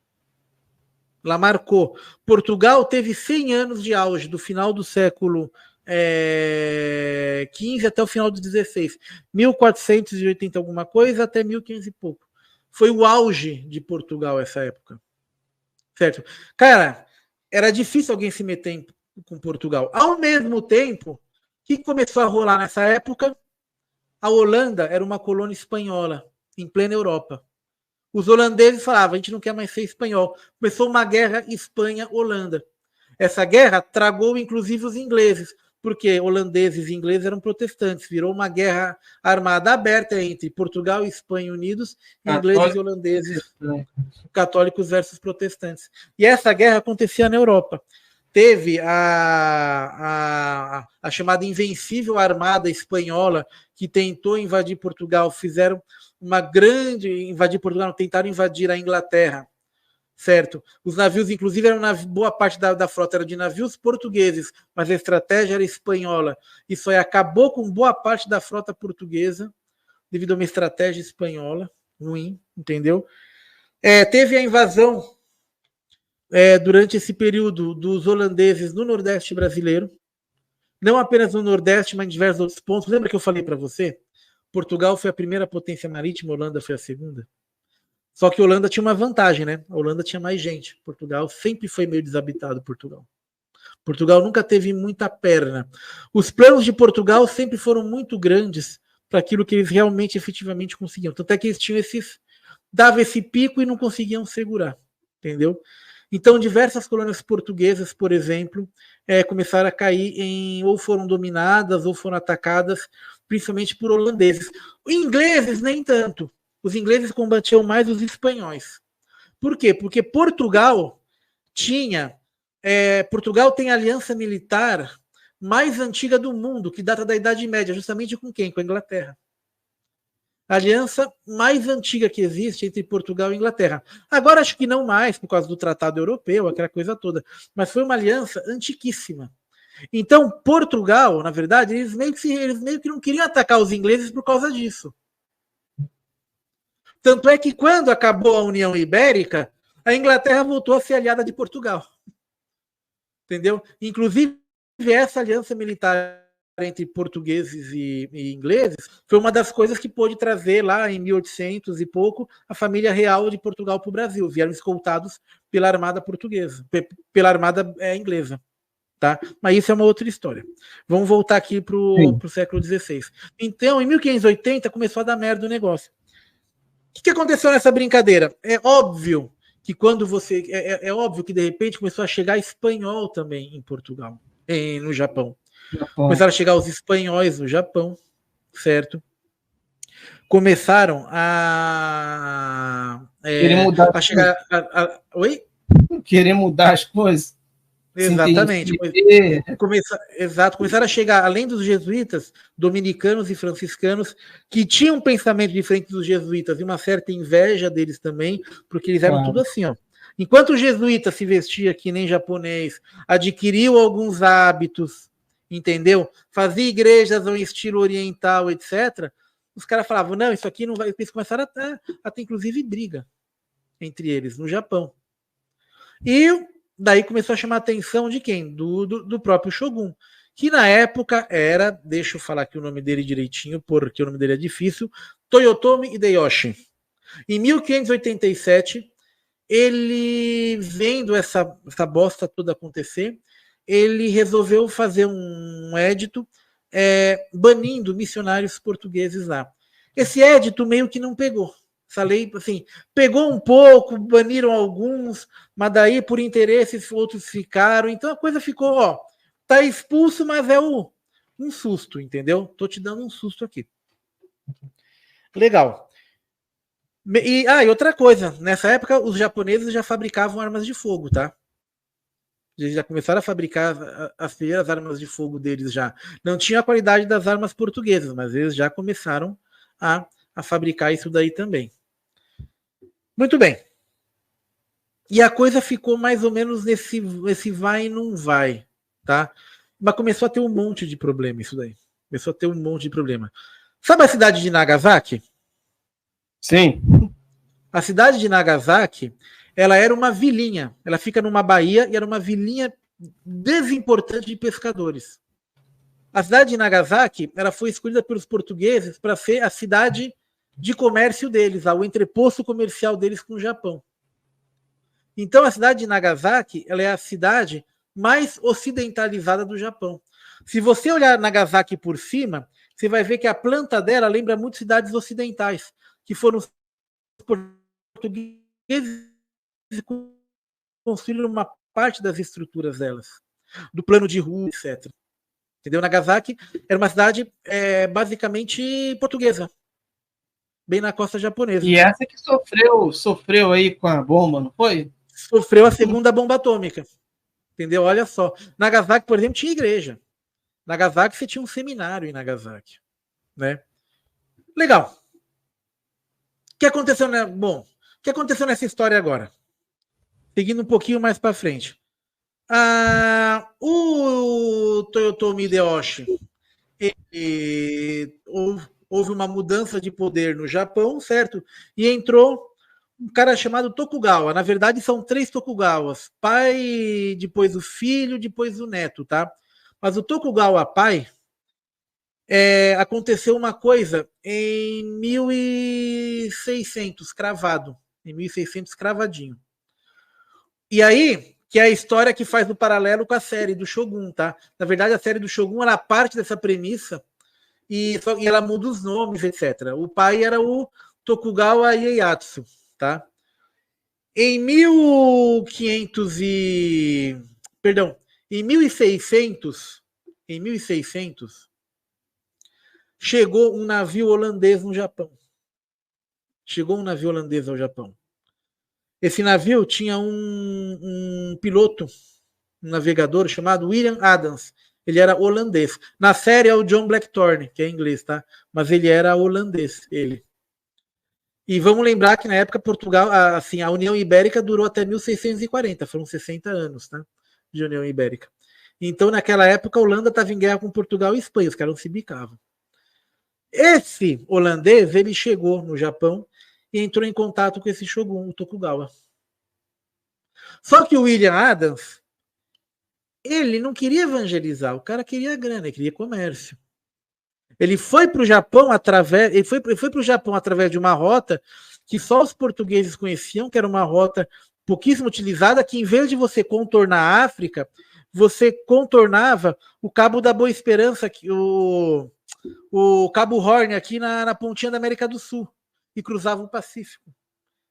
Ela marcou. Portugal teve 100 anos de auge, do final do século XV até o final do XVI. 1480 alguma coisa até 1500 e pouco. Foi o auge de Portugal essa época. Certo? Cara, era difícil alguém se meter com Portugal. Ao mesmo tempo, o que começou a rolar nessa época? A Holanda era uma colônia espanhola, em plena Europa. Os holandeses falavam, a gente não quer mais ser espanhol. Começou uma guerra Espanha-Holanda. Essa guerra tragou, inclusive, os ingleses, porque holandeses e ingleses eram protestantes. Virou uma guerra armada aberta entre Portugal e Espanha unidos, ingleses e holandeses, católicos versus protestantes. E essa guerra acontecia na Europa. Teve a chamada Invencível Armada Espanhola, que tentou invadir Portugal, fizeram uma grande... Invadir Portugal, tentaram invadir a Inglaterra, certo? Os navios, inclusive, boa parte da frota era de navios portugueses, mas a estratégia era espanhola. Isso aí acabou com boa parte da frota portuguesa, devido a uma estratégia espanhola ruim, entendeu? Teve a invasão durante esse período dos holandeses no Nordeste brasileiro, não apenas no Nordeste, mas em diversos outros pontos. Lembra que eu falei para você? Portugal foi a primeira potência marítima, Holanda foi a segunda. Só que a Holanda tinha uma vantagem, né? A Holanda tinha mais gente. Portugal sempre foi meio desabitado, Portugal. Portugal nunca teve muita perna. Os planos de Portugal sempre foram muito grandes para aquilo que eles realmente, efetivamente conseguiam. Tanto é que eles tinham dava esse pico e não conseguiam segurar, entendeu? Então, diversas colônias portuguesas, por exemplo, começaram a cair ou foram dominadas ou foram atacadas, principalmente por holandeses. Os ingleses, nem tanto. Os ingleses combatiam mais os espanhóis. Por quê? Porque Portugal tem a aliança militar mais antiga do mundo, que data da Idade Média, justamente com quem? Com a Inglaterra. A aliança mais antiga que existe entre Portugal e Inglaterra. Agora acho que não mais, por causa do Tratado Europeu, aquela coisa toda, mas foi uma aliança antiquíssima. Então, Portugal, na verdade, eles meio que não queriam atacar os ingleses por causa disso. Tanto é que quando acabou a União Ibérica, a Inglaterra voltou a ser aliada de Portugal. Entendeu? Inclusive, essa aliança militar entre portugueses e ingleses foi uma das coisas que pôde trazer lá em 1800 e pouco a família real de Portugal para o Brasil. Vieram escoltados pela armada portuguesa, pela armada inglesa. Tá? Mas isso é uma outra história. Vamos voltar aqui para o século XVI. Então, em 1580, começou a dar merda o negócio. O que aconteceu nessa brincadeira? É óbvio que quando você... É óbvio que, de repente, começou a chegar espanhol também em Portugal, no Japão. Começaram a chegar os espanhóis no Japão, certo? Começaram a chegar... Oi? Querer mudar as coisas. Exatamente. Começaram a chegar, além dos jesuítas, dominicanos e franciscanos, que tinham um pensamento diferente dos jesuítas e uma certa inveja deles também, porque eles eram tudo assim, ó. Enquanto o jesuíta se vestia que nem japonês, adquiriu alguns hábitos, entendeu? Fazia igrejas ao estilo oriental, etc. Os caras falavam, não, isso aqui não vai... Eles começaram a ter, inclusive, briga entre eles, no Japão. E daí começou a chamar a atenção de quem? Do próprio Shogun, que na época era, deixa eu falar aqui o nome dele direitinho, porque o nome dele é difícil, Toyotomi Hideyoshi. Em 1587, ele, vendo essa bosta toda acontecer, ele resolveu fazer um édito banindo missionários portugueses lá. Esse édito meio que não pegou. Essa lei, assim, pegou um pouco, baniram alguns, mas daí, por interesse, outros ficaram. Então a coisa ficou, ó, tá expulso, mas é um susto, entendeu? Tô te dando um susto aqui. Legal. E outra coisa, nessa época os japoneses já fabricavam armas de fogo, tá? Eles já começaram a fabricar as primeiras armas de fogo deles já. Não tinha a qualidade das armas portuguesas, mas eles já começaram a fabricar isso daí também. Muito bem. E a coisa ficou mais ou menos nesse vai e não vai, tá? Mas começou a ter um monte de problema isso daí. Começou a ter um monte de problema. Sabe a cidade de Nagasaki? Sim. A cidade de Nagasaki, ela era uma vilinha. Ela fica numa baía e era uma vilinha desimportante de pescadores. A cidade de Nagasaki, ela foi escolhida pelos portugueses para ser a cidade de comércio deles, o entreposto comercial deles com o Japão. Então, a cidade de Nagasaki, ela é a cidade mais ocidentalizada do Japão. Se você olhar Nagasaki por cima, você vai ver que a planta dela lembra muito cidades ocidentais, que foram os portugueses que construíram uma parte das estruturas delas, do plano de rua, etc. Entendeu? Nagasaki era uma cidade basicamente portuguesa, bem na costa japonesa. E essa que sofreu aí com a bomba, não foi? Sofreu a segunda bomba atômica. Entendeu? Olha só. Nagasaki, por exemplo, tinha igreja. Nagasaki, você tinha um seminário em Nagasaki. Né? Legal. O que aconteceu, né? Bom, o que aconteceu nessa história agora? Seguindo um pouquinho mais para frente. O Toyotomi Hideyoshi, houve uma mudança de poder no Japão, certo? E entrou um cara chamado Tokugawa. Na verdade, são 3 Tokugawas. Pai, depois o filho, depois o neto, tá? Mas o Tokugawa pai, aconteceu uma coisa em 1600, cravado. Em 1600, cravadinho. E aí, que é a história que faz o paralelo com a série do Shogun, tá? Na verdade, a série do Shogun era parte dessa premissa e ela muda os nomes, etc. O pai era o Tokugawa Ieyasu, tá? Em 1500 Perdão, em 1600, chegou um navio holandês no Japão. Chegou um navio holandês ao Japão. Esse navio tinha um piloto, um navegador chamado William Adams. Ele era holandês. Na série é o John Blackthorne, que é inglês, tá? Mas ele era holandês, ele. E vamos lembrar que na época Portugal, assim, a União Ibérica durou até 1640, foram 60 anos, tá? De União Ibérica. Então, naquela época, a Holanda estava em guerra com Portugal e Espanha, os caras não se bicavam. Esse holandês, ele chegou no Japão e entrou em contato com esse Shogun, o Tokugawa. Só que o William Adams, ele não queria evangelizar, o cara queria grana, ele queria comércio. Ele foi para o Japão através, através de uma rota que só os portugueses conheciam, que era uma rota pouquíssimo utilizada, que em vez de você contornar a África, você contornava o Cabo da Boa Esperança, o Cabo Horn aqui na pontinha da América do Sul, e cruzava o Pacífico.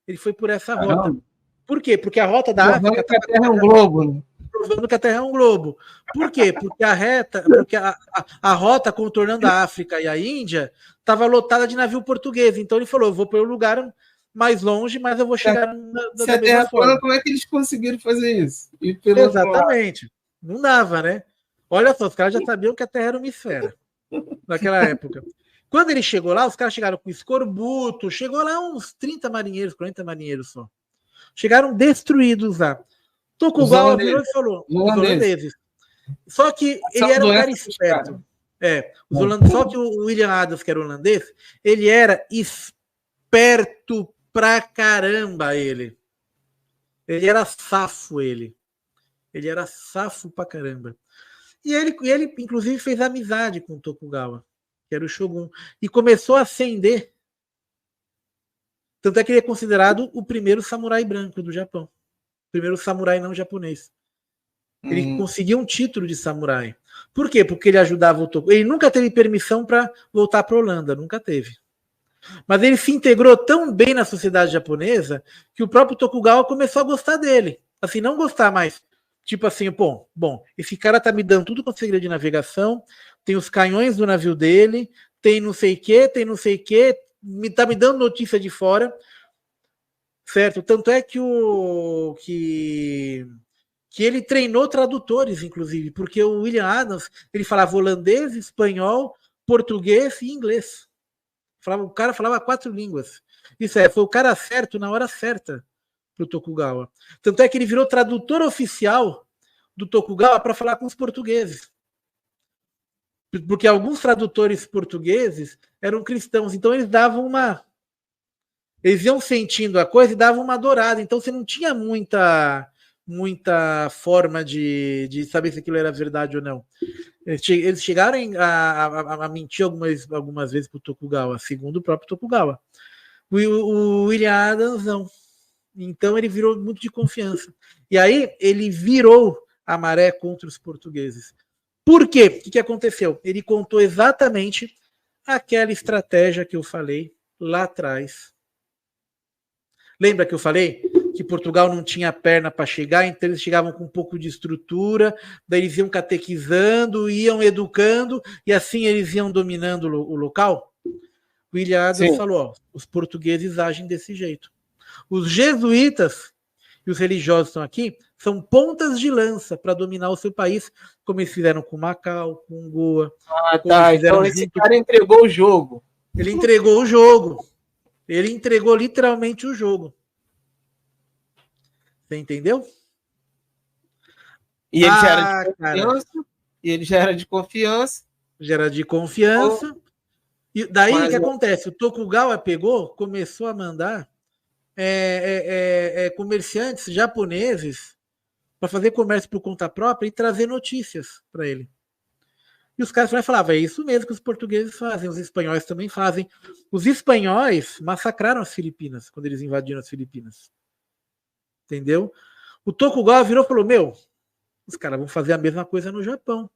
Ele foi por essa rota. Por quê? Porque a rota da África... que a Terra é um globo, né? Provando que a Terra é um globo. Por quê? Porque a rota contornando a África e a Índia estava lotada de navio português. Então ele falou, eu vou para um lugar mais longe, mas eu vou chegar Se a Terra é plana, como é que eles conseguiram fazer isso? Exatamente. Não dava, né? Olha só, os caras já sabiam que a Terra era uma esfera naquela época. Quando ele chegou lá, os caras chegaram com escorbuto, chegou lá uns 30 marinheiros, 40 marinheiros só. Chegaram destruídos lá. Tokugawa virou e falou, os holandeses. Só que ele era um cara esperto. Só que o William Adams, que era holandês, ele era esperto pra caramba, ele. Ele era safo, ele. Ele era safo pra caramba. E ele inclusive, fez amizade com o Tokugawa, que era o Shogun, e começou a ascender. Tanto é que ele é considerado o primeiro samurai branco do Japão. Primeiro samurai não japonês. Ele conseguiu um título de samurai. Por quê? Porque ele ajudava o Tokugawa. Ele nunca teve permissão para voltar para a Holanda, nunca teve. Mas ele se integrou tão bem na sociedade japonesa que o próprio Tokugawa começou a gostar dele. Assim, não gostar mais. Tipo assim, bom, esse cara tá me dando tudo com segredo de navegação, tem os canhões do navio dele, tem não sei o quê, tá me dando notícia de fora. Certo? Tanto é que ele treinou tradutores, inclusive, porque o William Adams, ele falava holandês, espanhol, português e inglês. O cara falava 4 línguas. Isso foi o cara certo na hora certa para o Tokugawa. Tanto é que ele virou tradutor oficial do Tokugawa para falar com os portugueses. Porque alguns tradutores portugueses eram cristãos, então eles davam eles iam sentindo a coisa e davam uma dourada. Então você não tinha muita forma de saber se aquilo era verdade ou não. Eles chegaram a mentir algumas vezes para o Tokugawa, segundo o próprio Tokugawa. O William Adams não. Então ele virou muito de confiança. E aí ele virou a maré contra os portugueses. Por quê? O que aconteceu? Ele contou exatamente aquela estratégia que eu falei lá atrás. Lembra que eu falei que Portugal não tinha perna para chegar, então eles chegavam com um pouco de estrutura, daí eles iam catequizando, iam educando, e assim eles iam dominando o local? O William Adams falou, os portugueses agem desse jeito. Os jesuítas e os religiosos estão aqui, são pontas de lança para dominar o seu país, como eles fizeram com Macau, com Goa. Então esse cara entregou o jogo. Ele entregou o jogo. Ele entregou literalmente o jogo. Você entendeu? E ele já era de confiança. E ele já era de confiança. Já era de confiança. E daí o que acontece? O Tokugawa começou a mandar comerciantes japoneses para fazer comércio por conta própria e trazer notícias para ele. E os caras falavam, é isso mesmo que os portugueses fazem, os espanhóis também fazem. Os espanhóis massacraram as Filipinas quando eles invadiram as Filipinas. Entendeu? O Tokugawa virou e falou, os caras vão fazer a mesma coisa no Japão.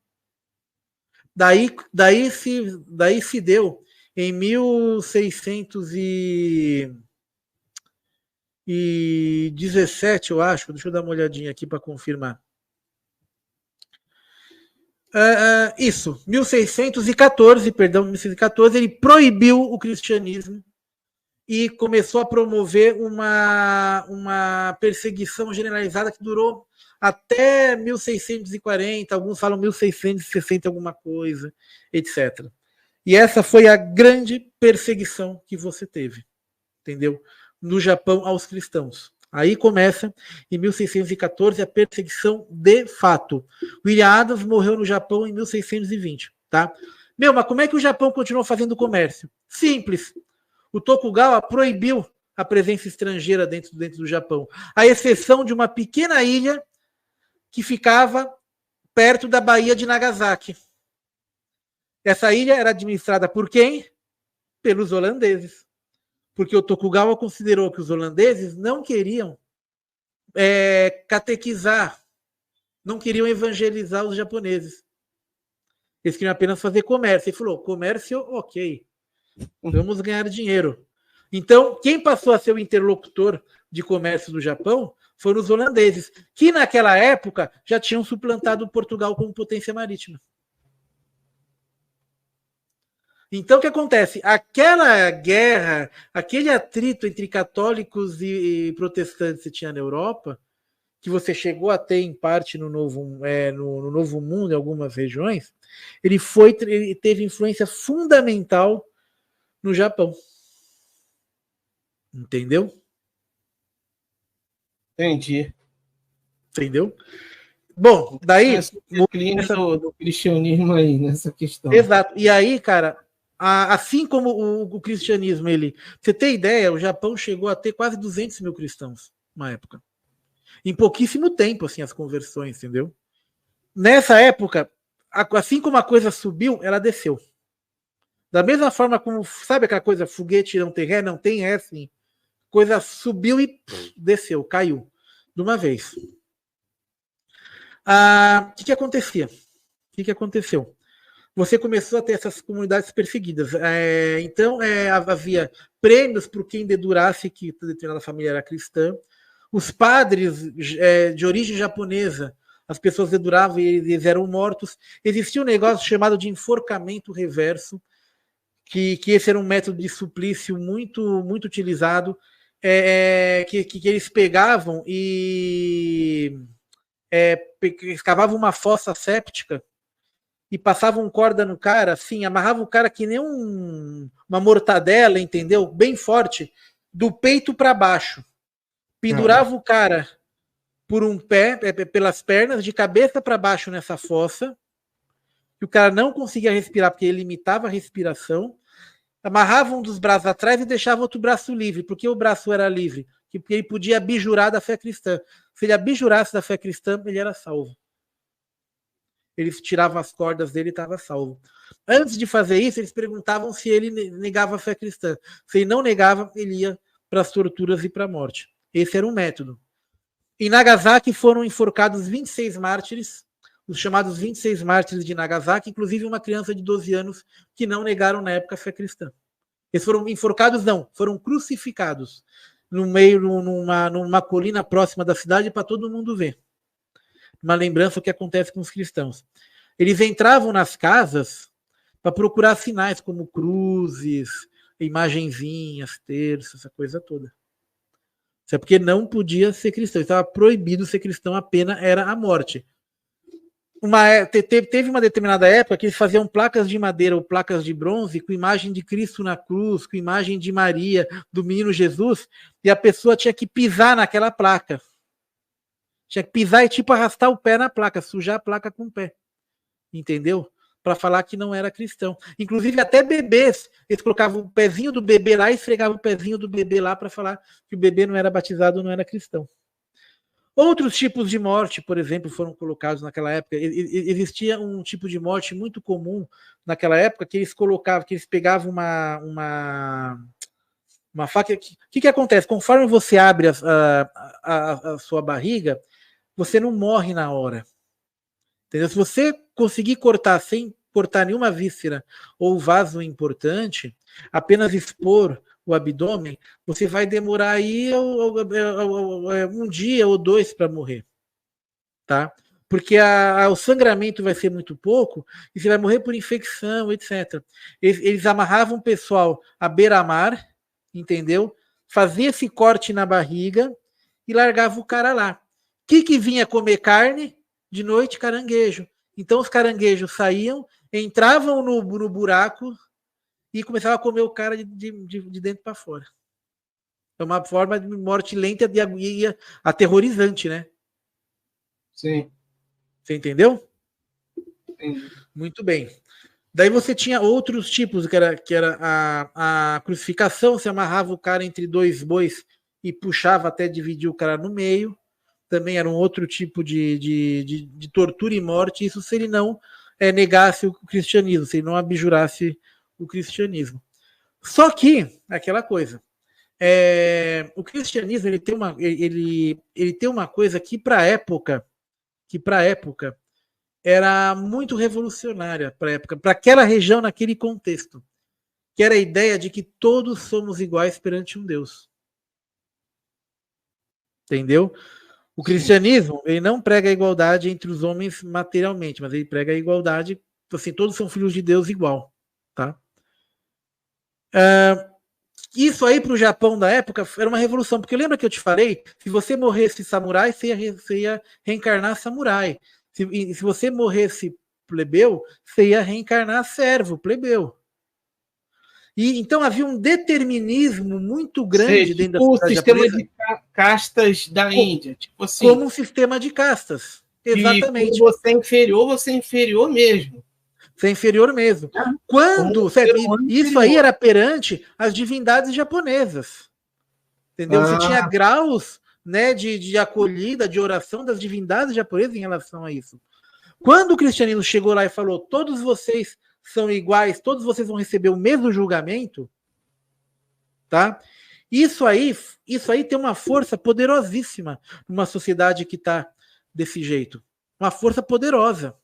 Daí se deu em 1617, eu acho. Deixa eu dar uma olhadinha aqui para confirmar. Isso, 1614, ele proibiu o cristianismo e começou a promover uma perseguição generalizada que durou até 1640, alguns falam 1660 alguma coisa, etc. E essa foi a grande perseguição que você teve, entendeu? No Japão aos cristãos. Aí começa, em 1614, a perseguição de fato. William Adams morreu no Japão em 1620, tá? Mas como é que o Japão continuou fazendo comércio? Simples. O Tokugawa proibiu a presença estrangeira dentro do Japão, à exceção de uma pequena ilha que ficava perto da Baía de Nagasaki. Essa ilha era administrada por quem? Pelos holandeses. Porque o Tokugawa considerou que os holandeses não queriam catequizar, não queriam evangelizar os japoneses. Eles queriam apenas fazer comércio. Ele falou, comércio, ok. Vamos ganhar dinheiro. Então, quem passou a ser o interlocutor de comércio do Japão foram os holandeses, que naquela época já tinham suplantado Portugal como potência marítima. Então, o que acontece? Aquela guerra, aquele atrito entre católicos e protestantes que tinha na Europa, que você chegou a ter em parte no Novo Mundo, em algumas regiões, ele teve influência fundamental no Japão. Entendeu? Entendi. Entendeu? Bom, daí... O clima do cristianismo aí, nessa questão. Exato. E aí, cara, assim como o cristianismo, você tem ideia, o Japão chegou a ter quase 200 mil cristãos na época. Em pouquíssimo tempo, assim, as conversões, entendeu? Nessa época, assim como a coisa subiu, ela desceu. Da mesma forma como, sabe aquela coisa, foguete não tem ré, não tem ré, assim. Coisa subiu e desceu, caiu, de uma vez. O que acontecia? O que aconteceu? Você começou a ter essas comunidades perseguidas. Então, havia prêmios por quem dedurasse que determinada família era cristã. Os padres de origem japonesa, as pessoas deduravam e eles eram mortos. Existia um negócio chamado de enforcamento reverso, que esse era um método de suplício muito, muito utilizado, que eles pegavam e escavavam uma fossa séptica e passavam corda no cara, assim, amarravam o cara que nem uma mortadela, entendeu? Bem forte, do peito para baixo. Pendurava o cara por um pé, pelas pernas, de cabeça para baixo nessa fossa, que o cara não conseguia respirar porque ele limitava a respiração. Amarravam um dos braços atrás e deixavam outro braço livre. Por que o braço era livre? Porque ele podia abjurar da fé cristã. Se ele abjurasse da fé cristã, ele era salvo. Eles tiravam as cordas dele e estava salvo. Antes de fazer isso, eles perguntavam se ele negava a fé cristã. Se ele não negava, ele ia para as torturas e para a morte. Esse era um método. Em Nagasaki foram enforcados 26 mártires, os chamados 26 mártires de Nagasaki, inclusive uma criança de 12 anos que não negaram na época a fé cristã. Eles foram enforcados, não, foram crucificados no meio, numa colina próxima da cidade para todo mundo ver. Uma lembrança do que acontece com os cristãos. Eles entravam nas casas para procurar sinais como cruzes, imagenzinhas, terços, essa coisa toda. Isso é porque não podia ser cristão. Estava proibido ser cristão, a pena era a morte. Teve uma determinada época que eles faziam placas de madeira ou placas de bronze com imagem de Cristo na cruz, com imagem de Maria, do menino Jesus, e a pessoa tinha que pisar naquela placa. Tinha que pisar e tipo arrastar o pé na placa, sujar a placa com o pé. Entendeu? Para falar que não era cristão. Inclusive até bebês, eles colocavam o pezinho do bebê lá e esfregavam o pezinho do bebê lá para falar que o bebê não era batizado, não era cristão. Outros tipos de morte, por exemplo, foram colocados naquela época. Existia um tipo de morte muito comum naquela época que eles colocavam, que eles pegavam uma faca. O que acontece? Conforme você abre a sua barriga, você não morre na hora. Entendeu? Se você conseguir cortar sem cortar nenhuma víscera ou vaso importante, apenas expor o abdômen, você vai demorar aí um dia ou dois para morrer, tá? Porque o sangramento vai ser muito pouco e você vai morrer por infecção, etc. Eles amarravam o pessoal à beira-mar, entendeu? Fazia esse corte na barriga e largava o cara lá. Que vinha comer carne? De noite, caranguejo. Então os caranguejos saíam, entravam no buraco e começavam a comer o cara de dentro para fora. É uma forma de morte lenta e aterrorizante, né? Sim. Você entendeu? Sim. Muito bem. Daí você tinha outros tipos, que era a crucificação, você amarrava o cara entre dois bois e puxava até dividir o cara no meio. Também era um outro tipo de tortura e morte, isso se ele não negasse o cristianismo, se ele não abjurasse o cristianismo. Só que, aquela coisa, o cristianismo ele tem uma coisa que para a época era muito revolucionária para aquela região, naquele contexto, que era a ideia de que todos somos iguais perante um Deus. Entendeu? O cristianismo, ele não prega a igualdade entre os homens materialmente, mas ele prega a igualdade, assim, todos são filhos de Deus igual, tá? Isso aí para o Japão da época era uma revolução, porque lembra que eu te falei, se você morresse samurai, você ia reencarnar samurai. Se você morresse plebeu, você ia reencarnar servo, plebeu. E então havia um determinismo muito grande dentro da sociedade japonesa. O sistema de castas da Índia, tipo assim. Como um sistema de castas. Exatamente. E quando você é inferior mesmo. Você é inferior mesmo. Quando isso aí era perante as divindades japonesas. Entendeu? Você tinha graus, né, de acolhida, de oração das divindades japonesas em relação a isso. Quando o cristianismo chegou lá e falou: todos vocês são iguais, todos vocês vão receber o mesmo julgamento, tá? Isso aí tem uma força poderosíssima numa sociedade que está desse jeito. Uma força poderosa.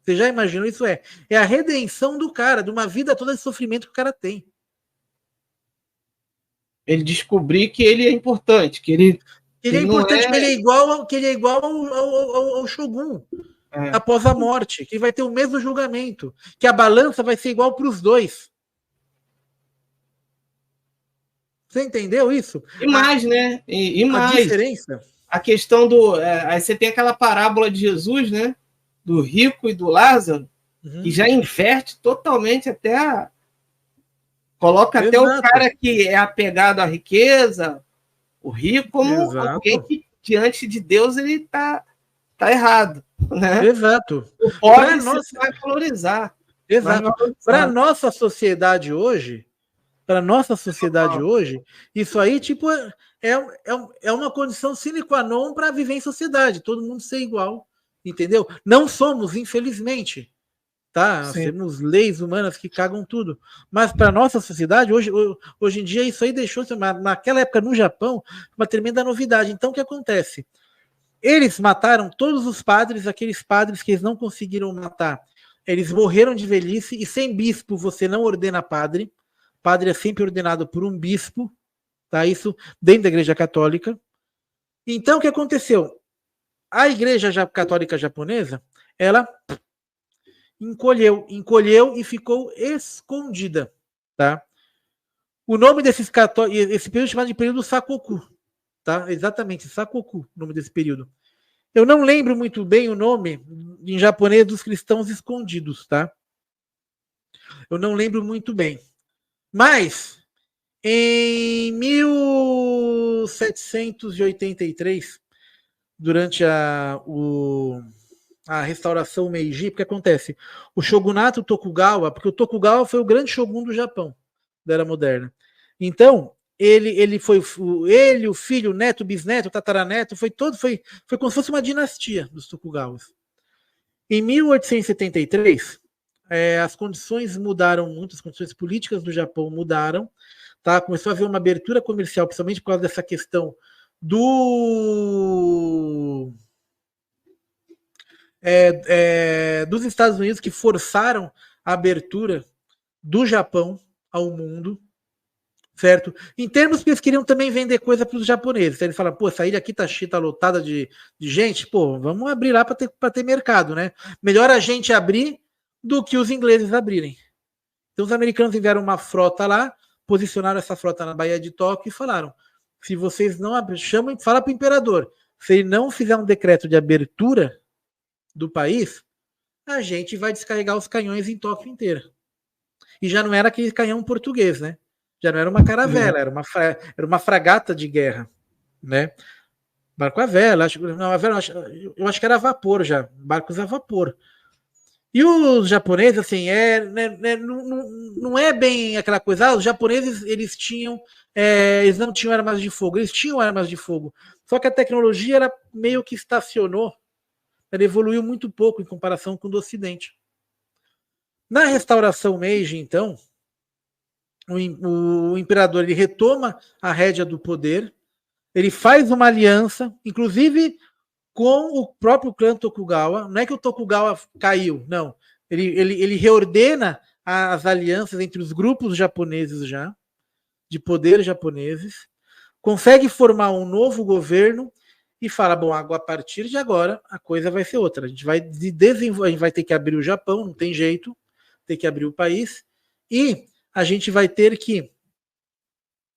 Você já imaginou? Isso é a redenção do cara, de uma vida toda de sofrimento que o cara tem. Ele descobrir que ele é importante, que ele é importante, que ele é igual ao Shogun. Após a morte, que vai ter o mesmo julgamento, que a balança vai ser igual para os dois. Você entendeu isso? E mais, né? E mais. A diferença. A questão do... aí você tem aquela parábola de Jesus, né? Do rico e do Lázaro, que já inverte totalmente até coloca até o cara que é apegado à riqueza, o rico, como alguém que diante de Deus ele tá errado, né? Exato. O pobre você vai valorizar. Exato. Para nossa sociedade hoje, isso aí tipo é uma condição sine qua non para viver em sociedade, todo mundo ser igual, entendeu? Não somos, infelizmente, tá? Sim. Temos leis humanas que cagam tudo, mas para nossa sociedade hoje em dia isso aí deixou, naquela época no Japão, uma tremenda novidade. Então o que acontece? Eles mataram todos os padres, aqueles padres que eles não conseguiram matar. Eles morreram de velhice e sem bispo você não ordena padre. Padre é sempre ordenado por um bispo, tá? Isso dentro da Igreja Católica. Então o que aconteceu? A Igreja Católica japonesa, ela encolheu e ficou escondida, tá? O nome desses católicos, esse período é chamado de período Sakoku. Tá? Exatamente, Sakoku, o nome desse período. Eu não lembro muito bem o nome em japonês dos cristãos escondidos, tá? Eu não lembro muito bem. Mas, em 1783, durante a restauração Meiji, o que acontece? O shogunato Tokugawa, porque o Tokugawa foi o grande shogun do Japão, da Era Moderna. Então, ele foi o filho, o neto, o bisneto, o tataraneto, foi como se fosse uma dinastia dos Tokugawas. Em 1873, as condições mudaram muito, as condições políticas do Japão mudaram, tá? Começou a haver uma abertura comercial, principalmente por causa dessa questão dos Estados Unidos, que forçaram a abertura do Japão ao mundo, certo? Em termos que eles queriam também vender coisa para os japoneses. Eles falaram, pô, essa ilha aqui tá lotada de gente, pô, vamos abrir lá para ter mercado, né? Melhor a gente abrir do que os ingleses abrirem. Então os americanos enviaram uma frota lá, posicionaram essa frota na Baía de Tóquio e falaram, se vocês não chamam, fala para o imperador, se ele não fizer um decreto de abertura do país, a gente vai descarregar os canhões em Tóquio inteira. E já não era aquele canhão português, né? Já não era uma caravela, era uma fragata de guerra, né? Barco a vela, eu acho que era a vapor já, barcos a vapor. E os japoneses, assim, não é bem aquela coisa, os japoneses, eles não tinham armas de fogo, eles tinham armas de fogo, só que a tecnologia era meio que estacionou, ela evoluiu muito pouco em comparação com o do Ocidente. Na restauração Meiji, então, o imperador ele retoma a rédea do poder, ele faz uma aliança, inclusive com o próprio clã Tokugawa. Não é que o Tokugawa caiu, não. Ele reordena as alianças entre os grupos japoneses já, de poder japoneses, consegue formar um novo governo e fala, bom, a partir de agora a coisa vai ser outra. A gente vai desenvolver, a gente vai ter que abrir o Japão, não tem jeito, tem que abrir o país, e a gente vai ter que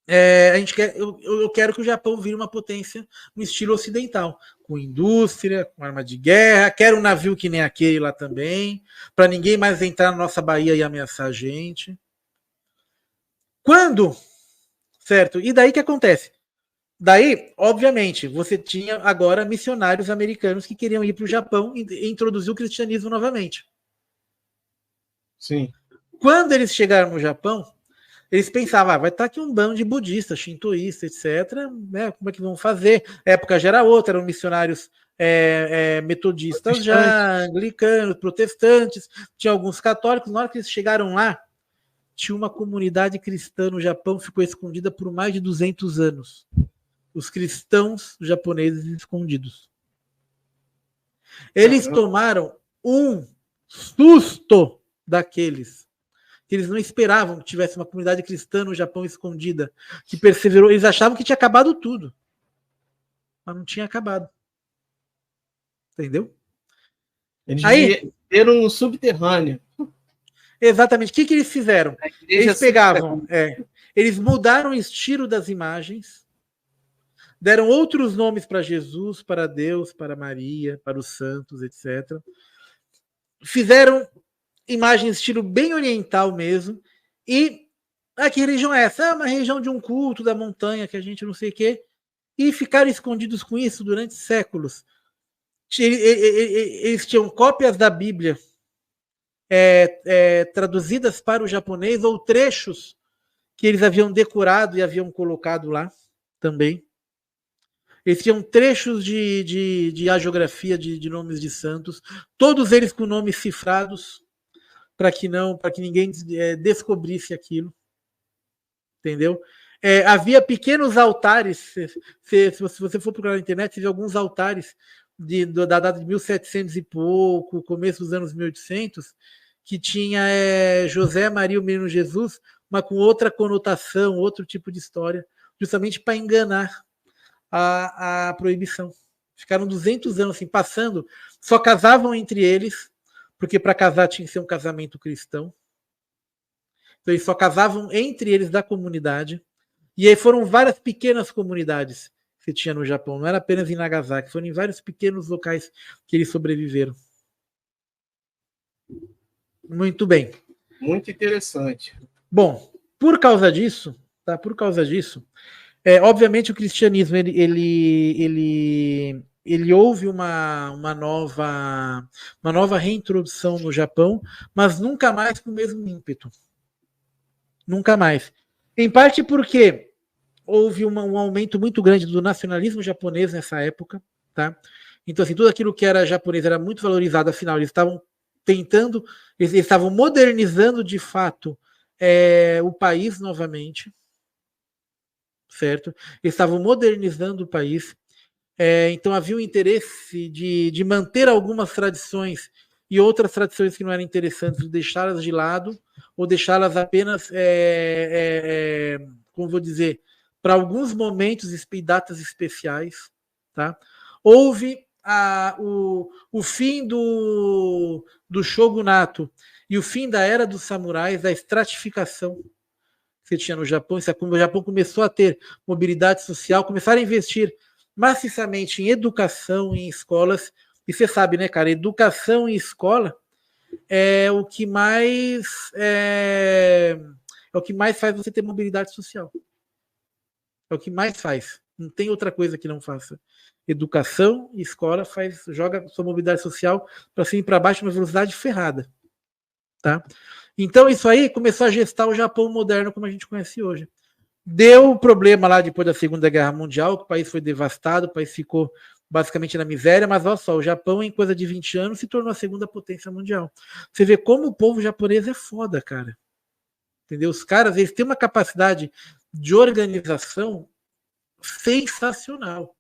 eu quero que o Japão vire uma potência no estilo ocidental, com indústria, com arma de guerra, quero um navio que nem aquele lá também, para ninguém mais entrar na nossa Bahia e ameaçar a gente. Certo? E daí que acontece? Daí, obviamente, você tinha agora missionários americanos que queriam ir para o Japão e introduzir o cristianismo novamente. Sim. Quando eles chegaram no Japão, eles pensavam, vai estar aqui um bando de budistas, shintoístas, etc. Né? Como é que vão fazer? A época já era outra, eram missionários metodistas já, anglicanos, protestantes, tinha alguns católicos. Na hora que eles chegaram lá, tinha uma comunidade cristã no Japão, ficou escondida por mais de 200 anos. Os cristãos japoneses escondidos. Eles tomaram um susto daqueles que eles não esperavam que tivesse uma comunidade cristã no Japão escondida, que perseverou. Eles achavam que tinha acabado tudo, mas não tinha acabado. Entendeu? Eles viveram no subterrâneo. Exatamente. O que eles fizeram? Eles pegavam, eles mudaram o estilo das imagens, deram outros nomes para Jesus, para Deus, para Maria, para os santos, etc. Fizeram imagens estilo bem oriental mesmo. E que religião é essa? Uma região de um culto da montanha que a gente não sei o quê. E ficaram escondidos com isso durante séculos. Eles tinham cópias da Bíblia traduzidas para o japonês ou trechos que eles haviam decorado e haviam colocado lá também. Eles tinham trechos de hagiografia de nomes de santos, todos eles com nomes cifrados, para que ninguém descobrisse aquilo. Entendeu? Havia pequenos altares, se você for procurar na internet, você vê alguns altares da data de 1700 e pouco, começo dos anos 1800, que tinha José, Maria, o Menino Jesus, mas com outra conotação, outro tipo de história, justamente para enganar a proibição. Ficaram 200 anos assim, passando, só casavam entre eles, porque para casar tinha que ser um casamento cristão. Então eles só casavam entre eles da comunidade. E aí foram várias pequenas comunidades que tinha no Japão. Não era apenas em Nagasaki, foram em vários pequenos locais que eles sobreviveram. Muito bem. Muito interessante. Bom, por causa disso, obviamente o cristianismo ele houve uma nova reintrodução no Japão, mas nunca mais com o mesmo ímpeto. Nunca mais. Em parte porque houve um aumento muito grande do nacionalismo japonês nessa época, tá? Então, assim, tudo aquilo que era japonês era muito valorizado, afinal, eles estavam tentando, eles estavam modernizando de fato o país novamente, certo? Eles estavam modernizando o país, então havia um interesse de manter algumas tradições e outras tradições que não eram interessantes, deixá-las de lado, ou deixá-las apenas, como vou dizer, para alguns momentos e datas especiais, tá? Houve o fim do shogunato e o fim da era dos samurais, da estratificação que você tinha no Japão. O Japão começou a ter mobilidade social, começaram a investir maciçamente em educação, em escolas. E você sabe, né, cara, educação e escola é o que mais faz você ter mobilidade social. É o que mais faz. Não tem outra coisa que não faça. Educação e escola joga sua mobilidade social para cima e para baixo numa velocidade ferrada. Tá? Então isso aí começou a gestar o Japão moderno como a gente conhece hoje. Deu problema lá depois da Segunda Guerra Mundial, que o país foi devastado, o país ficou basicamente na miséria, mas olha só, o Japão em coisa de 20 anos se tornou a segunda potência mundial. Você vê como o povo japonês é foda, cara. Entendeu? Os caras, eles têm uma capacidade de organização sensacional.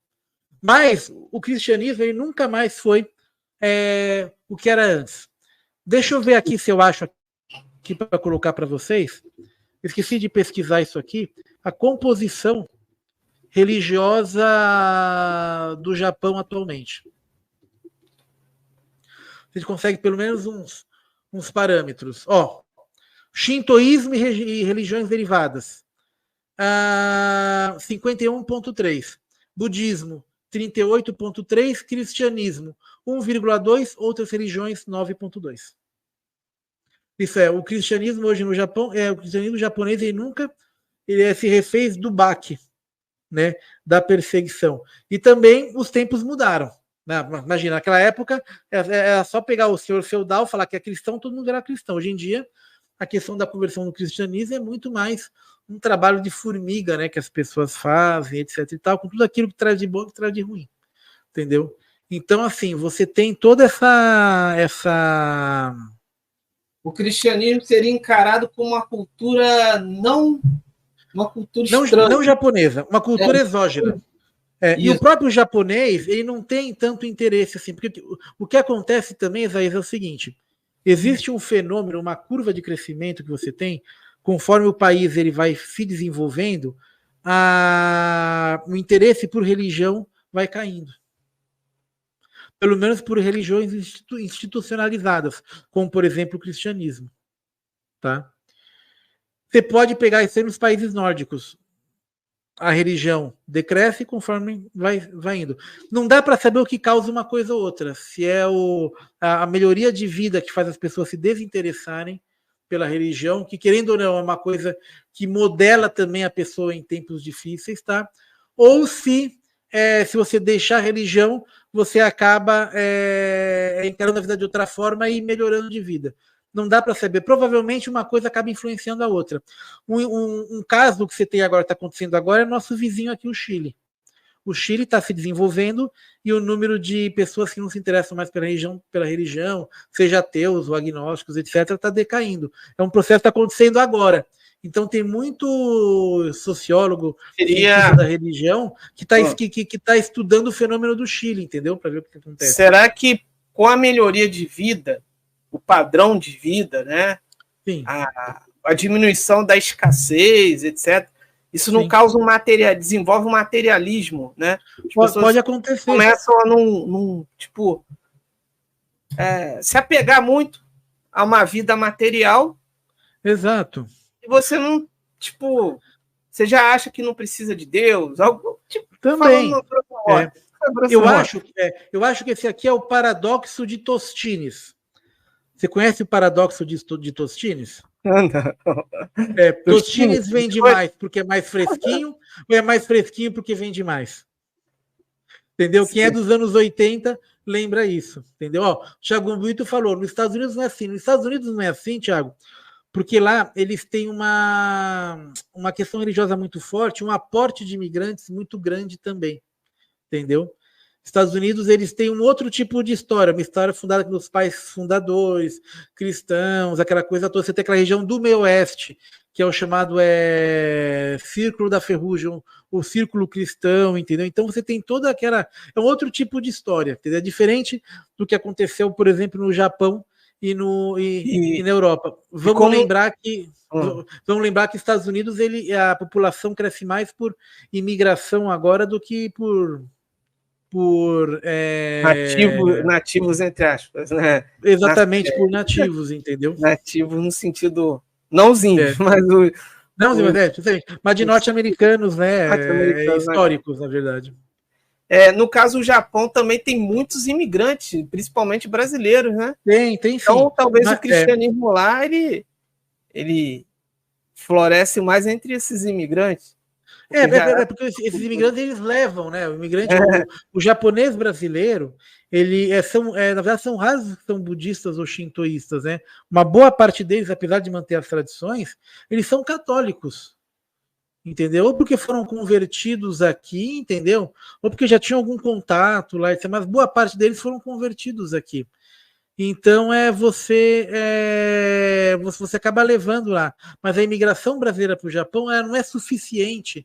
Mas o cristianismo ele nunca mais foi o que era antes. Deixa eu ver aqui se eu acho aqui para colocar para vocês. Esqueci de pesquisar isso aqui. A composição religiosa do Japão atualmente. A gente consegue pelo menos uns parâmetros. Ó, Shintoísmo e religiões derivadas. 51,3. Budismo, 38,3. Cristianismo, 1,2. Outras religiões, 9,2. Isso o cristianismo hoje no Japão, o cristianismo japonês ele se refez do baque, né, da perseguição. E também os tempos mudaram. Né? Imagina, naquela época era só pegar o senhor feudal, falar que é cristão, todo mundo era cristão. Hoje em dia, a questão da conversão no cristianismo é muito mais um trabalho de formiga, né, que as pessoas fazem, etc e tal, com tudo aquilo que traz de bom e que traz de ruim. Entendeu? Então, assim, você tem toda essa... O cristianismo seria encarado como uma cultura não japonesa, uma cultura exógena. E o próprio japonês, ele não tem tanto interesse assim, porque o que acontece também, Isaías, é o seguinte: existe um fenômeno, uma curva de crescimento que você tem, conforme o país ele vai se desenvolvendo, o interesse por religião vai caindo. Pelo menos por religiões institucionalizadas, como, por exemplo, o cristianismo. Tá? Você pode pegar isso aí nos países nórdicos. A religião decresce conforme vai indo. Não dá para saber o que causa uma coisa ou outra. Se é a melhoria de vida que faz as pessoas se desinteressarem pela religião, que, querendo ou não, é uma coisa que modela também a pessoa em tempos difíceis, tá? Ou se você deixar a religião, você acaba encarando a vida de outra forma e melhorando de vida. Não dá para saber. Provavelmente uma coisa acaba influenciando a outra. Um caso que você tem agora, está acontecendo agora, é nosso vizinho aqui, o Chile. O Chile está se desenvolvendo e o número de pessoas que não se interessam mais pela religião, seja ateus ou agnósticos, etc., está decaindo. É um processo que está acontecendo agora. Então tem muito sociólogo da religião que está estudando o fenômeno do Chile, entendeu? Para ver o que acontece. Será que com a melhoria de vida, o padrão de vida, né? Sim. A diminuição da escassez, etc., isso não causa desenvolve um materialismo, né? Pode acontecer. Começam a se apegar muito a uma vida material. Exato. E você não, você já acha que não precisa de Deus, algo também. Eu acho que esse aqui é o paradoxo de Tostines. Você conhece o paradoxo de Tostines? Não. Tostines vende mais porque é mais fresquinho ou é mais fresquinho porque vende mais? Entendeu? Sim. Quem é dos anos 80 lembra isso. Entendeu? Ó, o Thiago Brito falou, nos Estados Unidos não é assim. Nos Estados Unidos não é assim, Thiago, porque lá eles têm uma questão religiosa muito forte, um aporte de imigrantes muito grande também, entendeu? Estados Unidos, eles têm um outro tipo de história, uma história fundada pelos pais fundadores, cristãos, aquela coisa toda. Você tem aquela região do meio oeste, que é o chamado Círculo da Ferrugem, o Círculo Cristão, entendeu? Então você tem toda aquela... É um outro tipo de história, entendeu? É diferente do que aconteceu, por exemplo, no Japão e na Europa. Vamos lembrar que Estados Unidos, a população cresce mais por imigração agora do que por nativos, entre aspas, né? Exatamente, por nativos, entendeu? Nativos no sentido, não os índios, mas mas de norte-americanos, né? Históricos, na verdade. No caso, o Japão também tem muitos imigrantes, principalmente brasileiros, né? Tem sim. Então, talvez o cristianismo lá, ele floresce mais entre esses imigrantes. Porque esses imigrantes, eles levam, né? O imigrante, o japonês brasileiro, na verdade, são raros que são budistas ou shintoístas, né? Uma boa parte deles, apesar de manter as tradições, eles são católicos, entendeu? Ou porque foram convertidos aqui, entendeu? Ou porque já tinham algum contato lá, mas boa parte deles foram convertidos aqui. Então você acaba levando lá. Mas a imigração brasileira para o Japão não é suficiente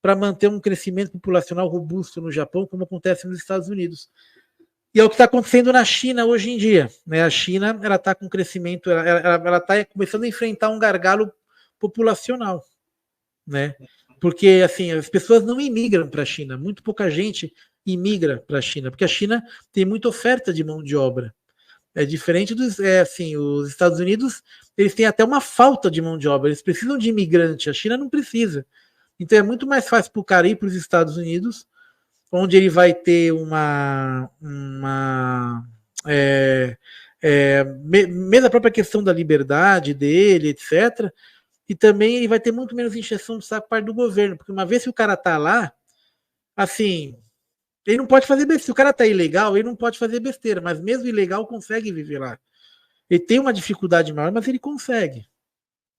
para manter um crescimento populacional robusto no Japão, como acontece nos Estados Unidos. E é o que está acontecendo na China hoje em dia, né? A China está com crescimento, ela está começando a enfrentar um gargalo populacional, né? Porque assim, as pessoas não imigram para a China, muito pouca gente imigra para a China, porque a China tem muita oferta de mão de obra. É diferente dos, os Estados Unidos, eles têm até uma falta de mão de obra, eles precisam de imigrante, a China não precisa. Então é muito mais fácil para o cara ir para os Estados Unidos, onde ele vai ter mesmo a própria questão da liberdade dele, etc. E também ele vai ter muito menos injeção de saco por parte do governo, porque uma vez que o cara tá lá, assim, ele não pode fazer besteira. Se o cara tá ilegal, ele não pode fazer besteira, mas mesmo ilegal consegue viver lá. Ele tem uma dificuldade maior, mas ele consegue,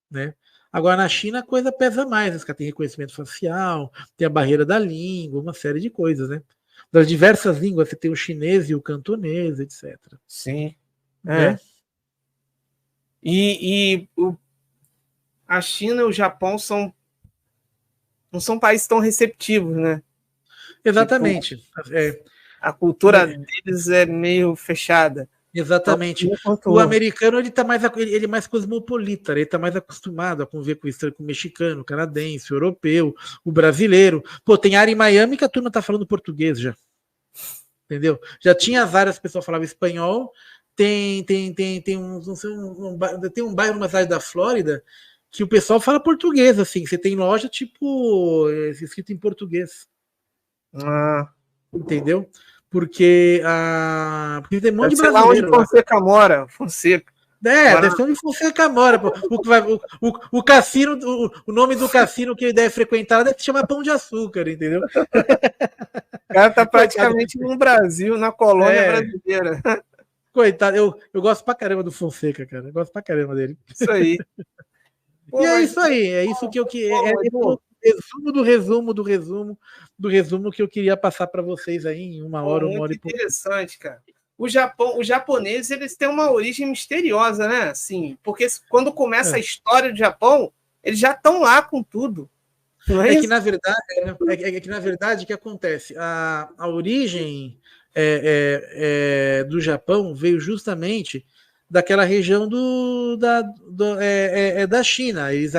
né? Agora, na China, a coisa pesa mais. Os caras têm reconhecimento facial, tem a barreira da língua, uma série de coisas, né? Das diversas línguas, você tem o chinês e o cantonês, etc. Sim. Né? A China e o Japão não são países tão receptivos, né? Exatamente. Tipo, a cultura deles é meio fechada. Exatamente. O americano, ele é mais cosmopolita, ele está mais acostumado a conviver com o mexicano, o canadense, o europeu, o brasileiro. Pô, tem área em Miami que a turma está falando português já. Entendeu? Já tinha as áreas que o pessoal falava espanhol. Tem um bairro numa cidade da Flórida que o pessoal fala português, assim. Você tem loja, tipo, escrito em português. Entendeu? Porque tem um monte de brasileiro lá. Onde Fonseca mora, Fonseca. Deve ser onde Fonseca mora. O cassino, o nome do cassino que ele deve frequentar deve se chamar Pão de Açúcar, entendeu? O cara tá praticamente no Brasil, na colônia brasileira. Coitado, eu gosto pra caramba do Fonseca, cara. Eu gosto pra caramba dele. Isso aí. Pô, é isso aí, é isso que eu resumo do resumo que eu queria passar para vocês aí em uma hora e pouco. Interessante, cara. Os japoneses, eles têm uma origem misteriosa, né? Assim, porque quando começa a história do Japão, eles já estão lá com tudo. Que na verdade, o que acontece? A origem do Japão veio justamente daquela região da China. Eles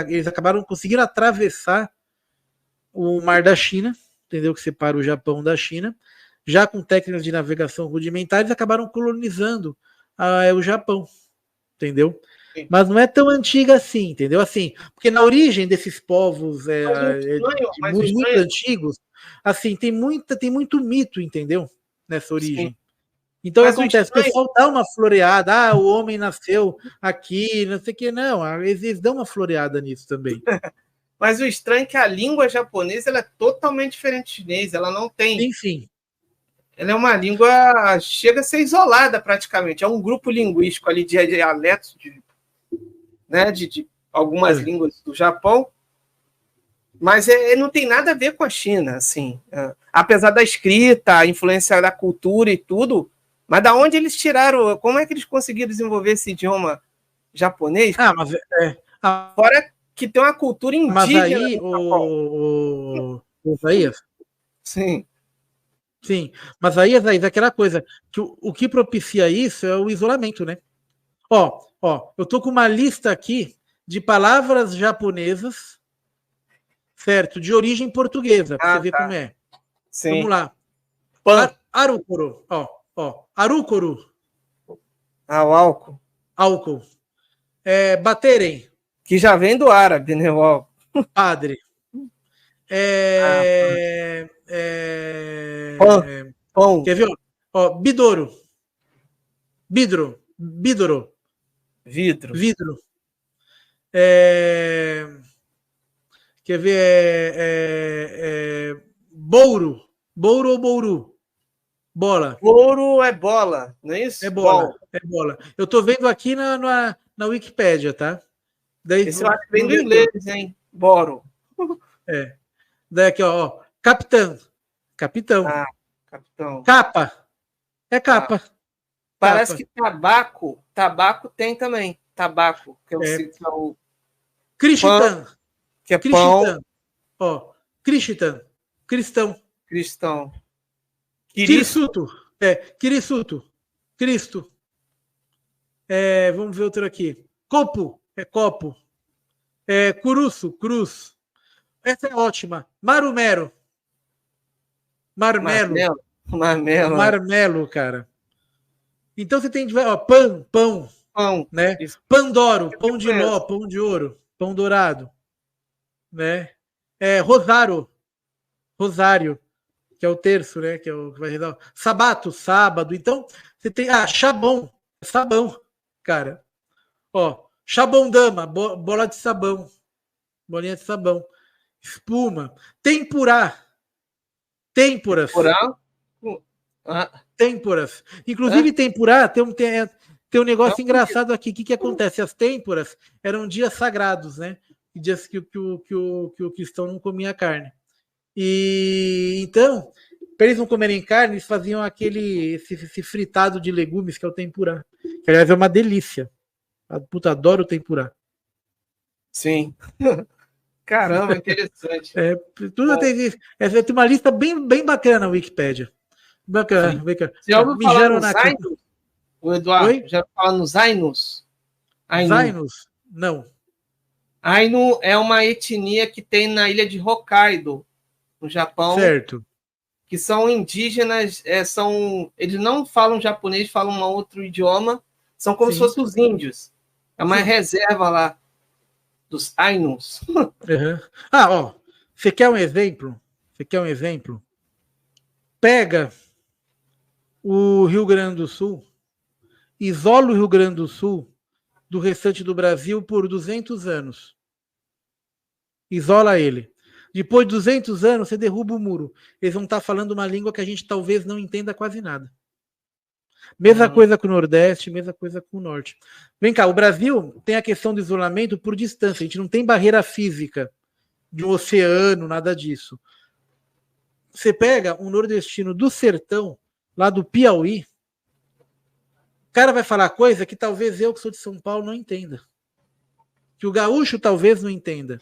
conseguiram atravessar o Mar da China, entendeu? Que separa o Japão da China. Já com técnicas de navegação rudimentares, acabaram colonizando o Japão, entendeu? Sim. Mas não é tão antiga assim, entendeu? Assim, porque na origem desses povos muito antigos, assim, tem muito mito, entendeu? Nessa origem. Sim. Então, o que acontece? O pessoal dá uma floreada, o homem nasceu aqui, não sei o que, não. Eles dão uma floreada nisso também. Mas o estranho é que a língua japonesa ela é totalmente diferente do chinês, ela não tem. Sim. Ela é uma língua, chega a ser isolada praticamente, é um grupo linguístico ali de dialetos, né, de algumas línguas do Japão, mas não tem nada a ver com a China, assim, apesar da escrita, a influência da cultura e tudo, mas da onde eles tiraram, como é que eles conseguiram desenvolver esse idioma japonês? Mas fora que tem uma cultura indígena. Mas aí, o Isaías? Sim. Sim, mas aí, Isaías, aquela coisa, que o que propicia isso é o isolamento, né? Ó, eu tô com uma lista aqui de palavras japonesas, certo? De origem portuguesa, pra você ver como é. Sim. Vamos lá. Arukoro, Arukoro. O álcool. Álcool. Baterem. Que já vem do árabe, né? O álcool. Padre. Pão. Quer ver? Bidoro. Vidro. Quer ver? Bouro. Bouro ou bouru? Bola. Bouro é bola, não é isso? É bola. Eu tô vendo aqui na Wikipédia, tá? Daí, esse eu acho que vem do inglês, hein? Boro. Daí aqui, capitão. Capitão. Capitão. Capa. É capa. Parece que tabaco tem também. Tabaco, que é o Cristã. Que é pão. Cristã. Cristão. Kirisuto. Kirisuto. Cristo. Vamos ver outro aqui. Copo. Copo. Curuço. Cruz. Essa é ótima. Marmelo, cara. Então você tem pão, né? Isso. Pandoro, pão de ló, pão de ouro, pão dourado, né? Rosário, que é o terço, né? Que é o que vai dar. Sábado. Então você tem sabão, cara. Chabondama, bola de sabão, bolinha de sabão. Espuma. Temporas. Têmporas. Inclusive, tempurá tem um negócio engraçado aqui. O que acontece? As têmporas eram dias sagrados, né? Dias que o cristão não comia carne. E então, para eles não comerem carne, eles faziam esse fritado de legumes, que é o tempurá. Que, aliás, é uma delícia. Adoro tempurá. Sim. Caramba, interessante. Tudo tem uma lista bem bacana na Wikipédia. Bacana. Já ouviu falar nos Ainos? O Eduardo, já fala nos Ainos? Ainos? Não. Ainu é uma etnia que tem na ilha de Hokkaido, no Japão. Certo. Que são indígenas, eles não falam japonês, falam um outro idioma, são como se fossem os índios. É uma reserva lá dos Ainus. Você quer um exemplo? Pega o Rio Grande do Sul, isola o Rio Grande do Sul do restante do Brasil por 200 anos. Isola ele. Depois de 200 anos, você derruba o muro. Eles vão estar falando uma língua que a gente talvez não entenda quase nada. Mesma coisa com o Nordeste, mesma coisa com o Norte. Vem cá, o Brasil tem a questão do isolamento por distância. A gente não tem barreira física de um oceano, nada disso. Você pega um nordestino do sertão, lá do Piauí, o cara vai falar coisa que talvez eu, que sou de São Paulo, não entenda. Que o gaúcho talvez não entenda.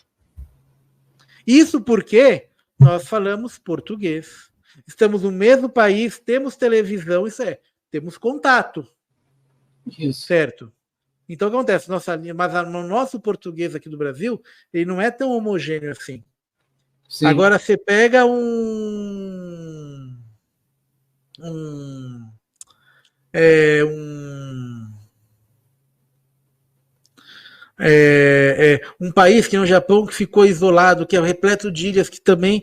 Isso porque nós falamos português. Estamos no mesmo país, temos televisão, temos contato. Isso. Certo? Então o que acontece? Mas no nosso português aqui do Brasil, ele não é tão homogêneo assim. Sim. Agora você pega um país que é o Japão, que ficou isolado, que é repleto de ilhas que também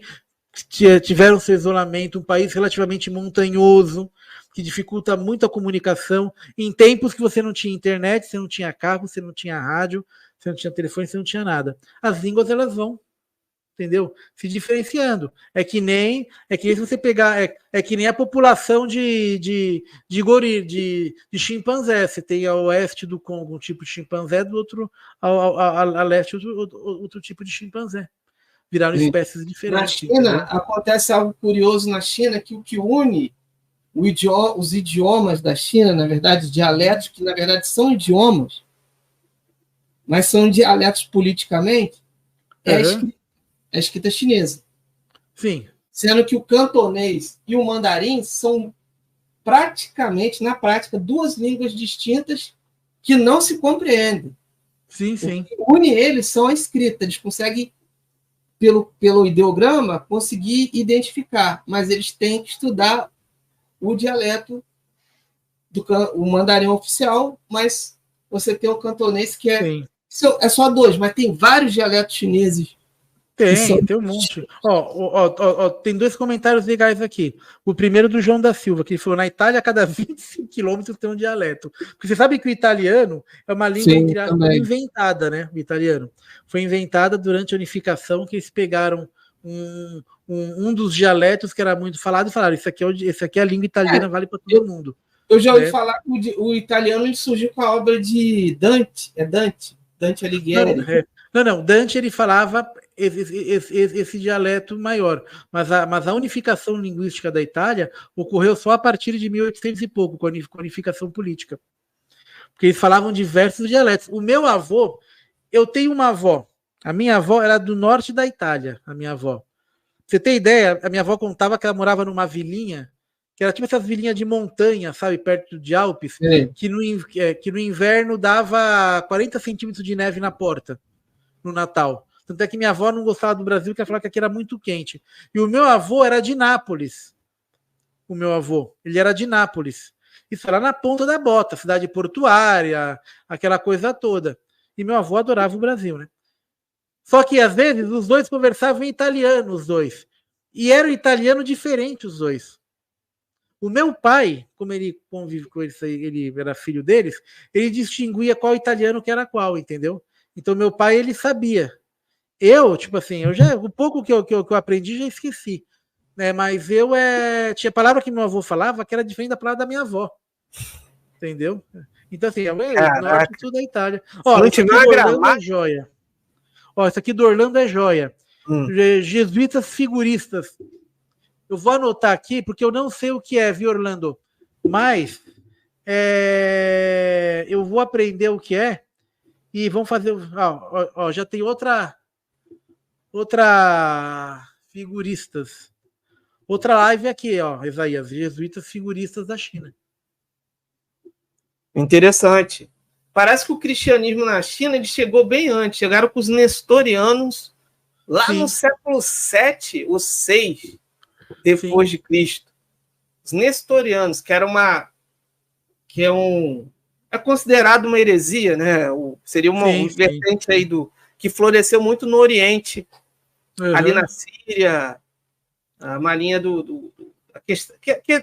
tiveram seu isolamento, um país relativamente montanhoso, que dificulta muito a comunicação, em tempos que você não tinha internet, você não tinha carro, você não tinha rádio, você não tinha telefone, você não tinha nada. As línguas, elas vão. entendeu? Se diferenciando. É que nem se você pegar, é que nem a população de chimpanzé. Você tem ao oeste do Congo um tipo de chimpanzé, do outro a leste outro tipo de chimpanzé. Viraram espécies diferentes. Na China, entendeu? Acontece algo curioso na China, que o que une os idiomas da China, na verdade, dialetos, que na verdade são idiomas, mas são dialetos politicamente, é a escrita chinesa. Sim. Sendo que o cantonês e o mandarim são praticamente, na prática, duas línguas distintas que não se compreendem. Sim, sim. O que une eles são a escrita. Eles conseguem, pelo ideograma, conseguir identificar, mas eles têm que estudar o dialeto o mandarim oficial, mas você tem o cantonês que é só dois, mas tem vários dialetos chineses. Tem um monte. Tem dois comentários legais aqui. O primeiro do João da Silva, que falou: na Itália, a cada 25 quilômetros tem um dialeto. Porque você sabe que o italiano é uma língua inventada, né? O italiano foi inventada durante a unificação, que eles pegaram um dos dialetos que era muito falado e falaram: esse aqui é a língua italiana, vale para todo mundo. Eu já ouvi falar que o italiano ele surgiu com a obra de Dante. É Dante Alighieri. Não. Dante ele falava esse dialeto maior, mas a unificação linguística da Itália ocorreu só a partir de 1800 e pouco, com a unificação política. Porque eles falavam diversos dialetos. O meu avô, eu tenho uma avó, a minha avó era do norte da Itália, a minha avó. Você tem ideia? A minha avó contava que ela morava numa vilinha, que era tipo essas vilinhas de montanha, sabe, perto de Alpes, que no inverno dava 40 centímetros de neve na porta, no Natal. Tanto é que minha avó não gostava do Brasil, porque ela falava que aqui era muito quente. E o meu avô era de Nápoles. O meu avô, ele era de Nápoles. Isso era na ponta da bota, cidade portuária, aquela coisa toda. E meu avô adorava o Brasil, né? Só que, às vezes, os dois conversavam em italiano, os dois. E era um italiano diferente, os dois. O meu pai, como ele convive com eles, ele era filho deles, ele distinguia qual italiano que era qual, entendeu? Então, meu pai, ele sabia. Eu, tipo assim, o pouco que eu aprendi, já esqueci. Né? Mas tinha palavra que meu avô falava que era diferente da palavra da minha avó. Entendeu? Então, assim, norte e sul da Itália. Ó, isso aqui do Orlando é joia. Ó, isso aqui do Orlando é joia. Jesuítas figuristas. Eu vou anotar aqui, porque eu não sei o que é, viu, Orlando? Mas eu vou aprender o que é e vamos fazer. Ó, já tem outra figuristas. Outra live aqui, ó, Isaías, jesuítas figuristas da China. Interessante. Parece que o cristianismo na China ele chegou bem antes. Chegaram com os nestorianos lá no século 7 ou 6 depois de Cristo. Os nestorianos, é considerado uma heresia, né? Seria uma vertente aí que floresceu muito no Oriente, ali na Síria, uma linha que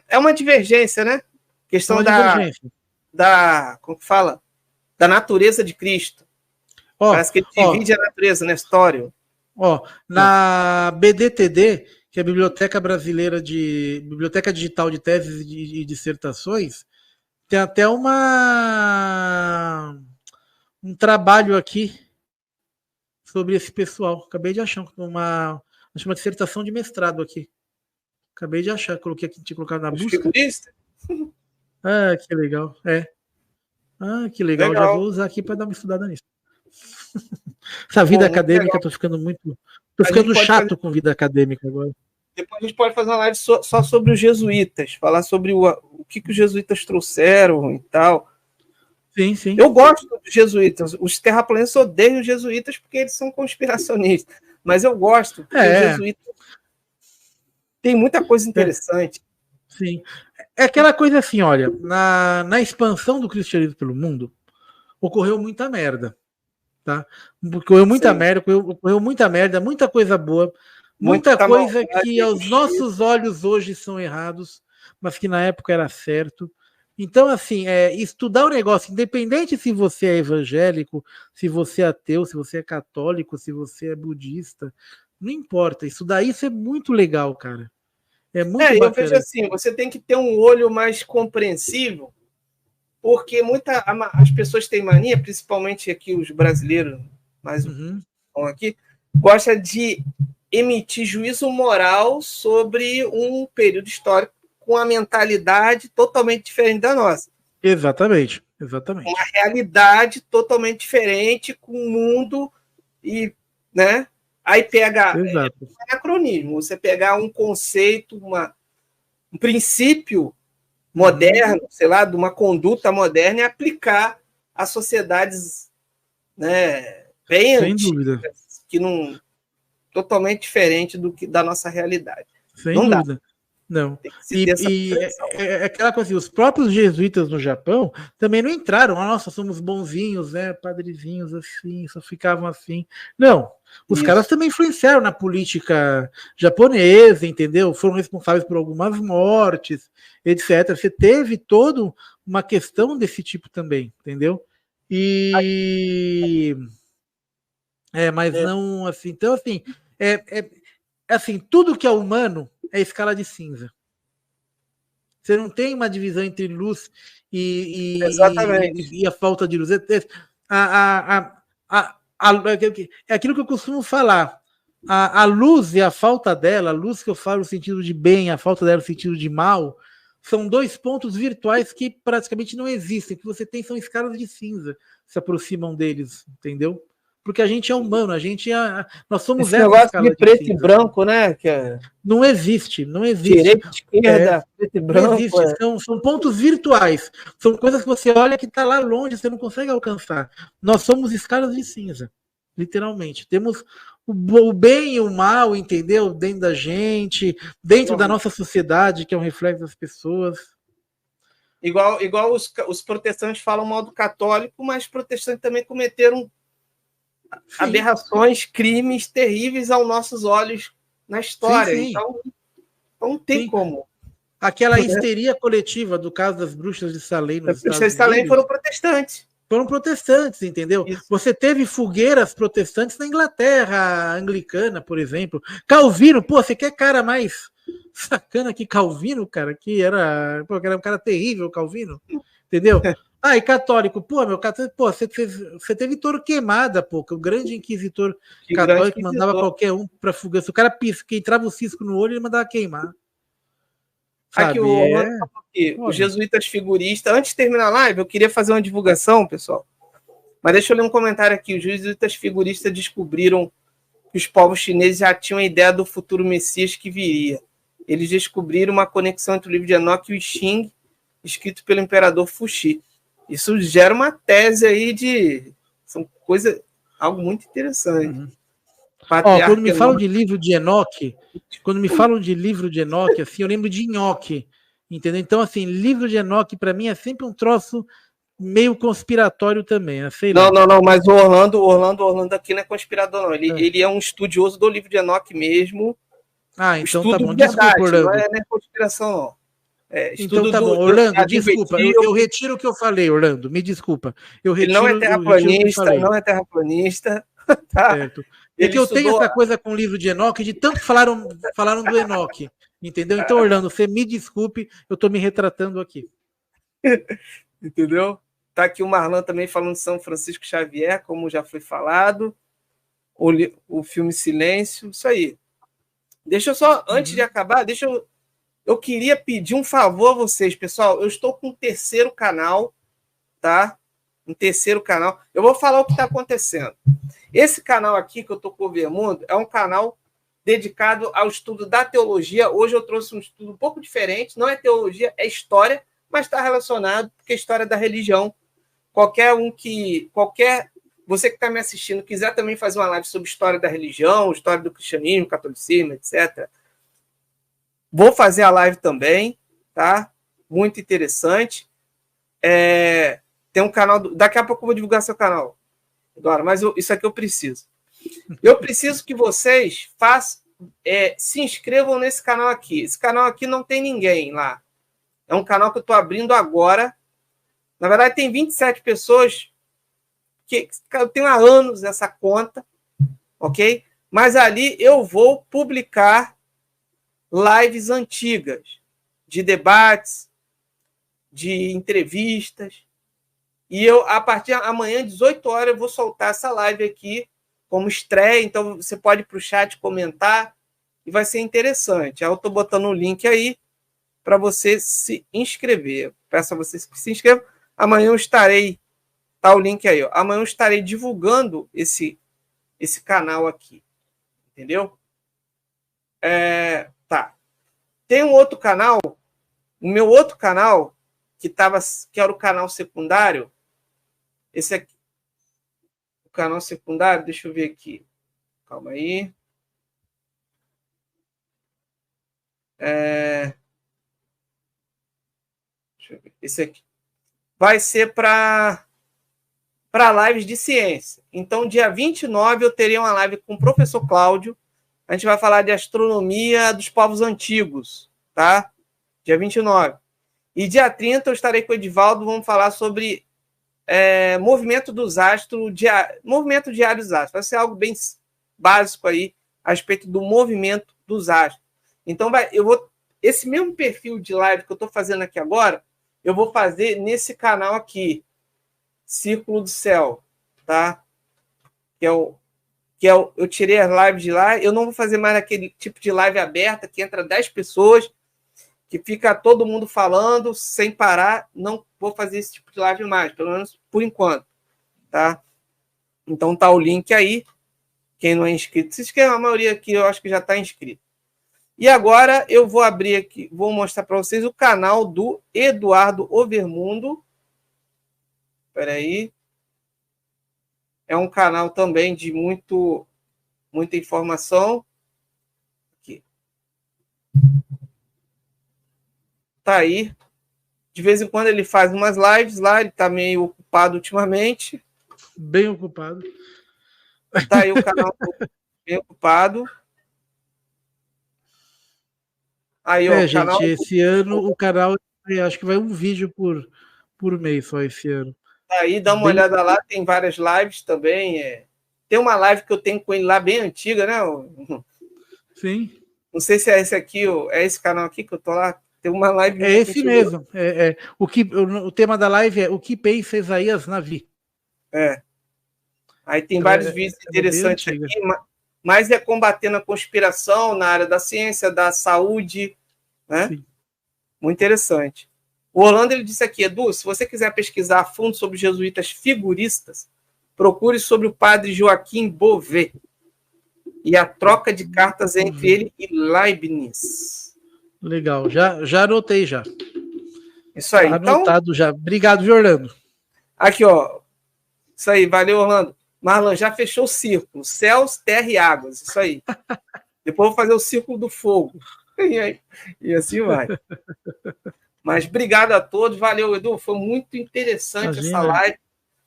é uma divergência, né? Questão como que fala? Da natureza de Cristo. Parece que ele divide a natureza, Nestório. Na BDTD, que é a Biblioteca Digital de Teses e Dissertações, tem até um trabalho aqui sobre esse pessoal. Acabei de achar uma dissertação de mestrado aqui. Acabei de achar, coloquei aqui, tinha colocado na busca. Ah, que legal. Que legal. Já vou usar aqui para dar uma estudada nisso. Essa vida acadêmica, tô ficando chato com vida acadêmica agora. Depois a gente pode fazer uma live só sobre os jesuítas, falar sobre o que os jesuítas trouxeram e tal. Sim, sim. Eu gosto dos jesuítas. Os terraplanistas odeiam os jesuítas porque eles são conspiracionistas. Mas eu gosto, porque os jesuítas tem muita coisa interessante. Sim. É aquela coisa assim, olha, na expansão do cristianismo pelo mundo, ocorreu muita merda. Tá? Ocorreu muita merda, muita coisa boa, muita coisa que aos nossos olhos hoje são errados, mas que na época era certo. Então, assim, estudar o negócio, independente se você é evangélico, se você é ateu, se você é católico, se você é budista, Não importa. Isso daí isso é muito legal, cara. É muito bacana. Eu vejo assim, você tem que ter um olho mais compreensível, porque as pessoas têm mania, principalmente aqui os brasileiros, mais aqui, gosta de emitir juízo moral sobre um período histórico com a mentalidade totalmente diferente da nossa. Exatamente. Uma realidade totalmente diferente, com o mundo e, né? Aí pega anacronismo, você pegar um conceito, um princípio moderno, sei lá, de uma conduta moderna e aplicar a sociedades, né, bem sem antigas, dúvida. que não totalmente diferente da nossa realidade. Sem não dúvida. Dá. Não. E é aquela coisa assim, os próprios jesuítas no Japão também não entraram. Nossa, somos bonzinhos, né? Padrezinhos assim, só ficavam assim. Não. Os caras também influenciaram na política japonesa, entendeu? Foram responsáveis por algumas mortes, etc. Você teve toda uma questão desse tipo também, entendeu? Mas não assim. Então, assim, assim, tudo que é humano é escala de cinza. Você não tem uma divisão entre luz e a falta de luz. É aquilo que eu costumo falar. A luz e a falta dela, a luz que eu falo no sentido de bem, a falta dela no sentido de mal, são dois pontos virtuais que praticamente não existem. O que você tem são escalas de cinza que se aproximam deles, entendeu? Porque a gente é humano, nós somos esse negócio de preto e branco, né? Não existe. Direita, esquerda, preto e branco. Não existe. São pontos virtuais. São coisas que você olha que está lá longe, você não consegue alcançar. Nós somos escalas de cinza, literalmente. Temos o bem e o mal, entendeu? Dentro da gente, dentro da nossa sociedade, que é um reflexo das pessoas. Igual os protestantes falam mal do católico, mas os protestantes também cometeram aberrações, crimes terríveis aos nossos olhos na história. Sim. Então, não tem como. Aquela histeria coletiva do caso das bruxas de Salem nos Estados Unidos. Salem foram protestantes. Foram protestantes, entendeu? Isso. Você teve fogueiras protestantes na Inglaterra, anglicana, por exemplo. Calvino, você quer cara mais sacana que Calvino, cara, que era um cara terrível, Calvino, entendeu? E católico, você teve Torquemada, o grande inquisitor católico mandava qualquer um para fugar. Se o cara que entrava o cisco no olho, ele mandava queimar. Aqui os jesuítas figuristas. Antes de terminar a live, eu queria fazer uma divulgação, pessoal. Mas deixa eu ler um comentário aqui. Os jesuítas figuristas descobriram que os povos chineses já tinham a ideia do futuro Messias que viria. Eles descobriram uma conexão entre o livro de Enoque e o I Ching, escrito pelo imperador Fuxi. Isso gera uma tese aí algo muito interessante. Quando me falam de livro de Enoque, assim, eu lembro de nhoque, entendeu? Então, assim, livro de Enoque, para mim, é sempre um troço meio conspiratório também. Não, mas o Orlando aqui não é conspirador, não. Ele é um estudioso do livro de Enoque mesmo. Então tá bom. Desculpa, Orlando. Não é conspiração, não. Então tá bom, Orlando, desculpa. Eu retiro o que eu falei, Orlando. Me desculpa. Ele não é terraplanista. Tá? Certo. Porque eu tenho essa coisa com o livro de Enoque, de tanto que falaram do Enoque. Entendeu? Então, Orlando, você me desculpe, eu estou me retratando aqui. Entendeu? Tá aqui o Marlan também falando de São Francisco Xavier, como já foi falado. O filme Silêncio, isso aí. Deixa eu só, antes de acabar, eu queria pedir um favor a vocês, pessoal. Eu estou com um terceiro canal, tá? Um terceiro canal. Eu vou falar o que está acontecendo. Esse canal aqui que eu estou com o Vermundo é um canal dedicado ao estudo da teologia. Hoje eu trouxe um estudo um pouco diferente. Não é teologia, é história, mas está relacionado, porque é história da religião. Você que está me assistindo quiser também fazer uma live sobre história da religião, história do cristianismo, catolicismo, etc. Vou fazer a live também, tá? Muito interessante. Tem um canal... Daqui a pouco eu vou divulgar seu canal, Eduardo, mas isso aqui eu preciso. Eu preciso que vocês se inscrevam nesse canal aqui. Esse canal aqui não tem ninguém lá. É um canal que eu estou abrindo agora. Na verdade, tem 27 pessoas que eu tenho há anos essa conta, ok? Mas ali eu vou publicar lives antigas, de debates, de entrevistas. E eu, a partir de amanhã, 18 horas, eu vou soltar essa live aqui como estreia. Então, você pode ir para o chat comentar e vai ser interessante. Aí eu estou botando o link aí para você se inscrever. Peço a vocês que se inscrevam. Amanhã eu estarei... Tá o link aí. Ó. Amanhã eu estarei divulgando esse canal aqui. Entendeu? Tá. Tem um outro canal, o meu outro canal, que era o canal secundário. Esse aqui. O canal secundário, deixa eu ver aqui. Calma aí. Deixa eu ver. Esse aqui. Vai ser para lives de ciência. Então, dia 29, eu terei uma live com o professor Cláudio. A gente vai falar de astronomia dos povos antigos, tá? Dia 29. E dia 30 eu estarei com o Edivaldo, vamos falar sobre movimento dos astros, movimento diário dos astros. Vai ser algo bem básico aí a respeito do movimento dos astros. Então, esse mesmo perfil de live que eu estou fazendo aqui agora, eu vou fazer nesse canal aqui, Círculo do Céu, tá? Eu tirei as lives de lá, eu não vou fazer mais aquele tipo de live aberta que entra 10 pessoas, que fica todo mundo falando sem parar. Não vou fazer esse tipo de live mais, pelo menos por enquanto, tá? Então tá o link aí. Quem não é inscrito, se inscreva. A maioria aqui eu acho que já está inscrito. E agora eu vou abrir aqui, vou mostrar para vocês o canal do Eduardo Overmundo. Espera aí. É um canal também de muita informação. Aqui. Tá aí. De vez em quando ele faz umas lives lá, ele tá meio ocupado ultimamente. Bem ocupado. Tá aí o canal bem ocupado. Aí, ó, gente, canal... esse ano o canal, acho que vai um vídeo por mês só esse ano. Aí, dá uma olhada lá, tem várias lives também. Tem uma live que eu tenho com ele lá, bem antiga, né? Sim. Não sei se é esse aqui, é esse canal aqui que eu tô lá. Tem uma live... É esse mesmo. O tema da live é O que pensa Isaías Navi. Aí tem vários vídeos interessantes aqui, mas é combatendo a conspiração na área da ciência, da saúde, né? Sim. Muito interessante. O Orlando, ele disse aqui, Edu, se você quiser pesquisar a fundo sobre os jesuítas figuristas, procure sobre o padre Joaquim Bouvet e a troca de cartas entre ele e Leibniz. Legal, já anotei já. Isso aí. Anotado então, já. Obrigado, Orlando. Aqui, ó. Isso aí, valeu, Orlando. Marlon, já fechou o círculo. Céus, terra e águas. Isso aí. Depois vou fazer o círculo do fogo. E assim vai. Mas obrigado a todos. Valeu, Edu. Foi muito interessante essa live.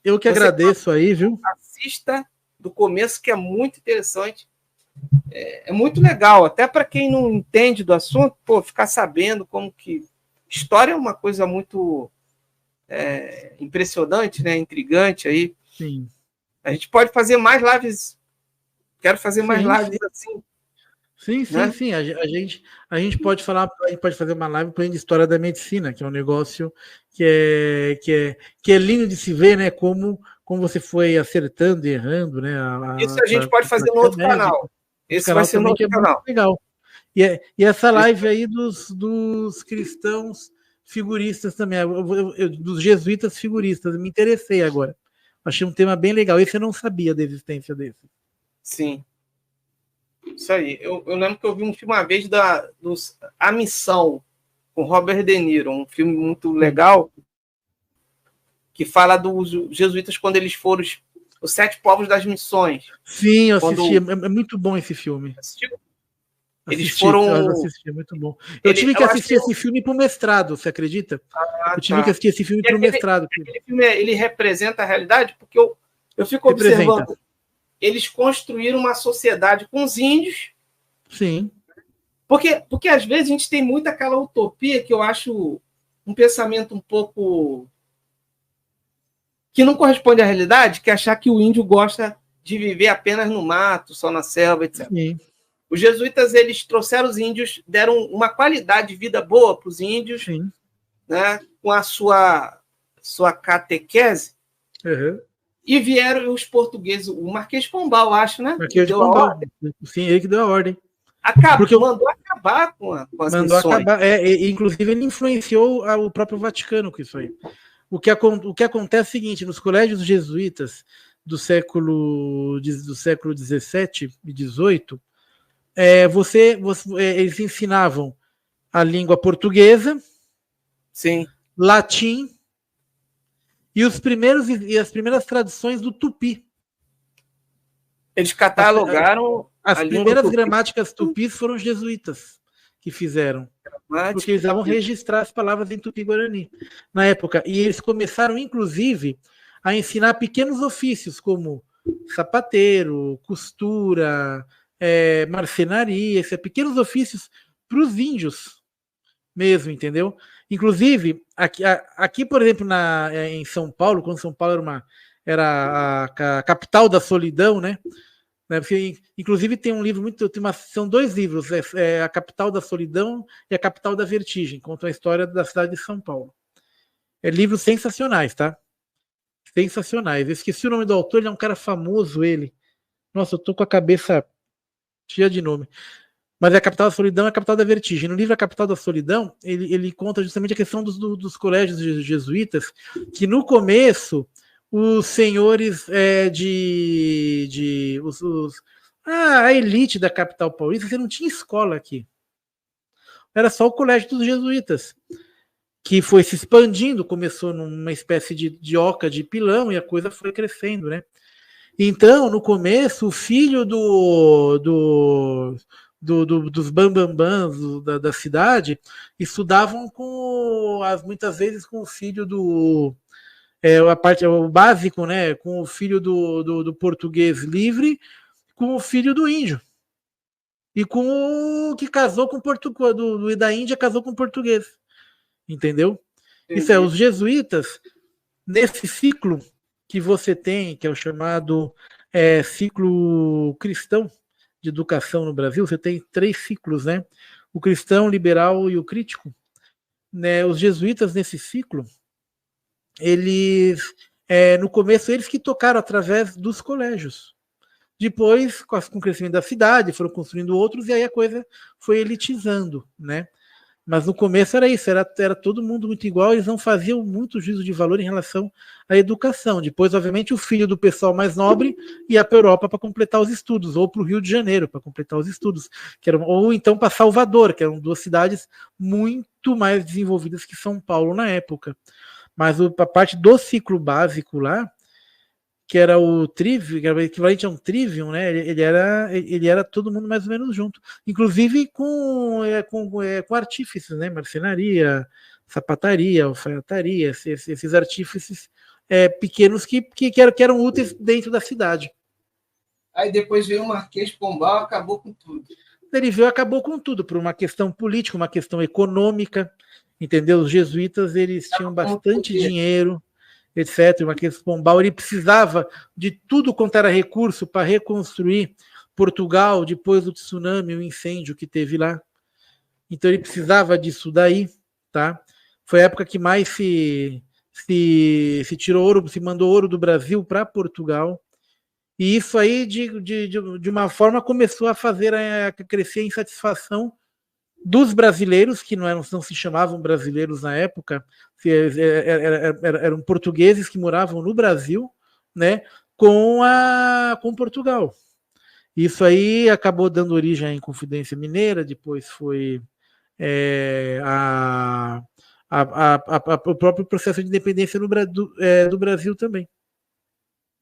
Eu que agradeço aí, viu? Assista do começo, que é muito interessante. É muito legal. Até para quem não entende do assunto, ficar sabendo como que... História é uma coisa muito impressionante, né? Intrigante aí. Sim. A gente pode fazer mais lives. Quero fazer mais lives assim. Sim, né? Sim. A gente pode fazer uma live para a história da medicina, que é um negócio que é lindo de se ver, né? Como você foi acertando e errando, né? Isso a gente pode fazer no outro canal. Esse vai ser no outro canal. Legal. E essa live aí dos cristãos figuristas também, dos jesuítas figuristas, me interessei agora. Achei um tema bem legal. Esse eu não sabia da existência desse. Sim. Isso aí. Eu lembro que eu vi um filme uma vez A Missão, com Robert De Niro, um filme muito legal, que fala dos jesuítas quando eles foram os 7 povos das missões. Sim, eu assisti. É muito bom esse filme. Assistiu? Eles foram... Eu assisti, é muito bom. Eu tive que assistir esse filme para o mestrado, você acredita? Eu tive que assistir esse filme para o mestrado. Aquele filme, ele representa a realidade, porque eu fico observando. Eles construíram uma sociedade com os índios. Sim. Porque às vezes a gente tem muito aquela utopia que eu acho um pensamento um pouco... que não corresponde à realidade, que é achar que o índio gosta de viver apenas no mato, só na selva, etc. Sim. Os jesuítas, eles trouxeram os índios, deram uma qualidade de vida boa para os índios, Sim. né, com a sua catequese, e vieram os portugueses, o Marquês de Pombal, acho, né? Marquês de Pombal. Sim, ele que deu a ordem. Mandou acabar com as mandou missões. Acabar. Inclusive, ele influenciou o próprio Vaticano com isso aí. O que acontece é o seguinte, nos colégios jesuítas do século XVII e XVIII, eles ensinavam a língua portuguesa, sim, latim e as primeiras traduções do tupi. Eles catalogaram as primeiras gramáticas tupis foram os jesuítas que fizeram, porque eles precisavam registrar as palavras em tupi-guarani na época. E eles começaram, inclusive, a ensinar pequenos ofícios como sapateiro, costura, marcenaria, pequenos ofícios para os índios mesmo, entendeu? Inclusive, aqui por exemplo, em São Paulo, quando São Paulo era a capital da solidão, né? Porque, inclusive, tem um livro são 2 livros, A Capital da Solidão e A Capital da Vertigem, contam a história da cidade de São Paulo. Livros sensacionais, tá? Sensacionais. Eu esqueci o nome do autor, ele é um cara famoso, ele. Nossa, eu tô com a cabeça cheia de nome. Mas A Capital da Solidão e A Capital da Vertigem. No livro A Capital da Solidão, ele conta justamente a questão dos colégios jesuítas, que no começo os senhores a elite da capital paulista, você não tinha escola aqui. Era só o colégio dos jesuítas, que foi se expandindo, começou numa espécie de oca de pilão e a coisa foi crescendo, né? Então, no começo, o filho dos bambambãs da cidade estudavam muitas vezes com o filho o básico, né? Com o filho do português livre, com o filho do índio. E com o que casou com da Índia casou com o português. Entendeu? Entendi. Isso os jesuítas, nesse ciclo que você tem, que é o chamado ciclo cristão de educação no Brasil, você tem 3 ciclos, né? O cristão, o liberal e o crítico. Né? Os jesuítas, nesse ciclo, eles, no começo, eles que tocaram através dos colégios. Depois, com o crescimento da cidade, foram construindo outros, e aí a coisa foi elitizando, né? Mas no começo era isso, era todo mundo muito igual, eles não faziam muito juízo de valor em relação à educação. Depois, obviamente, o filho do pessoal mais nobre ia para a Europa para completar os estudos, ou para o Rio de Janeiro para completar os estudos, ou então para Salvador, que eram 2 cidades muito mais desenvolvidas que São Paulo na época. Mas a parte do ciclo básico lá, que era o trivium, que era o equivalente a um trivium, né? Ele era todo mundo mais ou menos junto, inclusive com artífices, né? Marcenaria, sapataria, alfaiataria, esses artífices pequenos que eram úteis dentro da cidade. Aí depois veio o Marquês de Pombal, acabou com tudo. Ele veio, acabou com tudo, por uma questão política, uma questão econômica, entendeu? Os jesuítas, eles tinham bastante dinheiro, etc. O Marquês de Pombal, ele precisava de tudo quanto era recurso para reconstruir Portugal depois do tsunami, o incêndio que teve lá. Então ele precisava disso daí, tá? Foi a época que mais se tirou ouro, se mandou ouro do Brasil para Portugal. E isso aí, de uma forma, começou a fazer a crescer a insatisfação dos brasileiros, que não se chamavam brasileiros na época, eram portugueses que moravam no Brasil, né, com Portugal. Isso aí acabou dando origem à Inconfidência Mineira, depois foi o próprio processo de independência do Brasil também.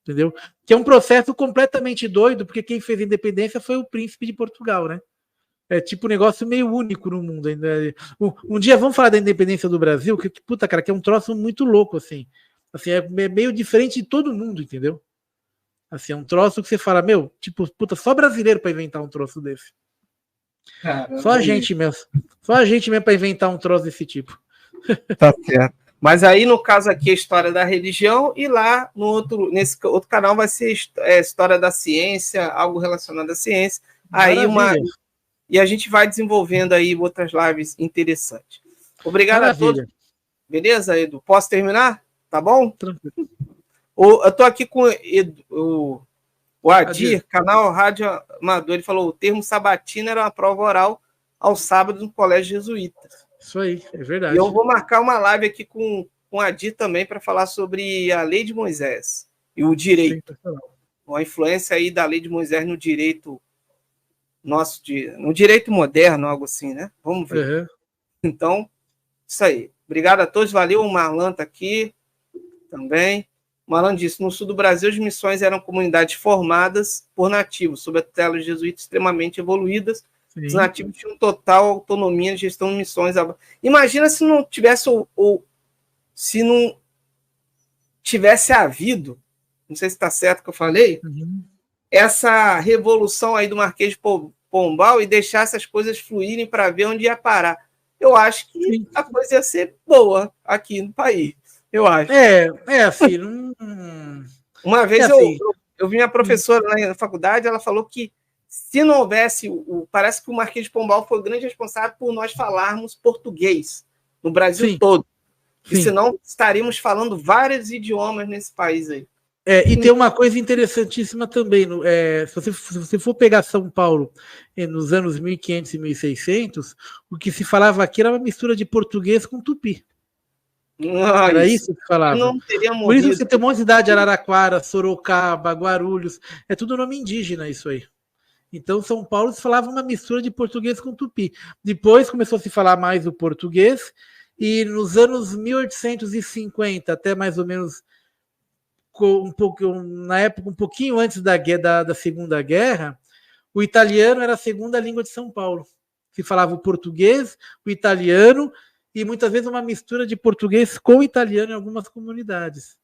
Entendeu? Que é um processo completamente doido, porque quem fez a independência foi o príncipe de Portugal, né? É tipo um negócio meio único no mundo. Um dia vamos falar da independência do Brasil, que puta, cara, que é um troço muito louco, assim. Assim, é meio diferente de todo mundo, entendeu? Assim, é um troço que você fala, tipo, puta, só brasileiro para inventar um troço desse. Caramba, só a gente mesmo para inventar um troço desse tipo. Tá certo. Mas aí, no caso aqui, é história da religião, e lá nesse outro canal vai ser história da ciência, algo relacionado à ciência. Aí e a gente vai desenvolvendo aí outras lives interessantes. Obrigado a todos. Beleza, Edu? Posso terminar? Tá bom? Tranquilo. Eu estou aqui com o Adir, canal Rádio Amador. Ele falou: o termo sabatina era uma prova oral aos sábados no colégio jesuíta. Isso aí, é verdade. E eu vou marcar uma live aqui com o Adir também para falar sobre a lei de Moisés e o direito. Uma influência aí da lei de Moisés no direito nosso, no direito moderno, algo assim, né? Vamos ver. Uhum. Então, isso aí. Obrigado a todos. Valeu. O Marlan está aqui também. O Marlan disse: no sul do Brasil, as missões eram comunidades formadas por nativos, sob a tutela de jesuítas extremamente evoluídas. Sim. Os nativos tinham total autonomia de gestão de missões. Imagina se não tivesse se não tivesse havido, não sei se está certo o que eu falei, essa revolução aí do Marquês de Pombal e deixasse as coisas fluírem para ver onde ia parar. Eu acho que a coisa ia ser boa aqui no país. Eu acho. Assim, uma vez eu vi minha professora lá na faculdade, ela falou que se não houvesse, parece que o Marquês de Pombal foi o grande responsável por nós falarmos português no Brasil todo. E senão estaríamos falando vários idiomas nesse país aí. E tem uma coisa interessantíssima também. Se você for pegar São Paulo nos anos 1500 e 1600, o que se falava aqui era uma mistura de português com tupi. Era isso que falava. Não teria morrido. Por isso você tem um monte de cidade, Araraquara, Sorocaba, Guarulhos, é tudo nome indígena isso aí. Então, São Paulo se falava uma mistura de português com tupi. Depois começou a se falar mais o português, e nos anos 1850, até mais ou menos na época, um pouquinho antes da Segunda Guerra, o italiano era a segunda língua de São Paulo. Se falava o português, o italiano, e muitas vezes uma mistura de português com italiano em algumas comunidades.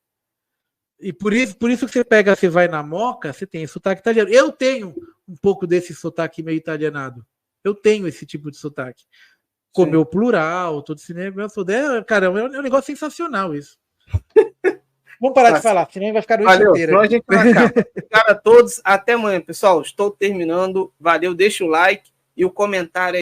E por isso que você vai na Moca, você tem sotaque italiano. Eu tenho um pouco desse sotaque meio italianado. Eu tenho esse tipo de sotaque. Com meu plural, todo esse negócio. Cara, é um negócio sensacional isso. Vamos parar de falar, senão vai ficar no Valeu, inteiro. A gente vai acabar. Obrigado a todos. Até amanhã, pessoal. Estou terminando. Valeu, deixa o like e o comentário aí.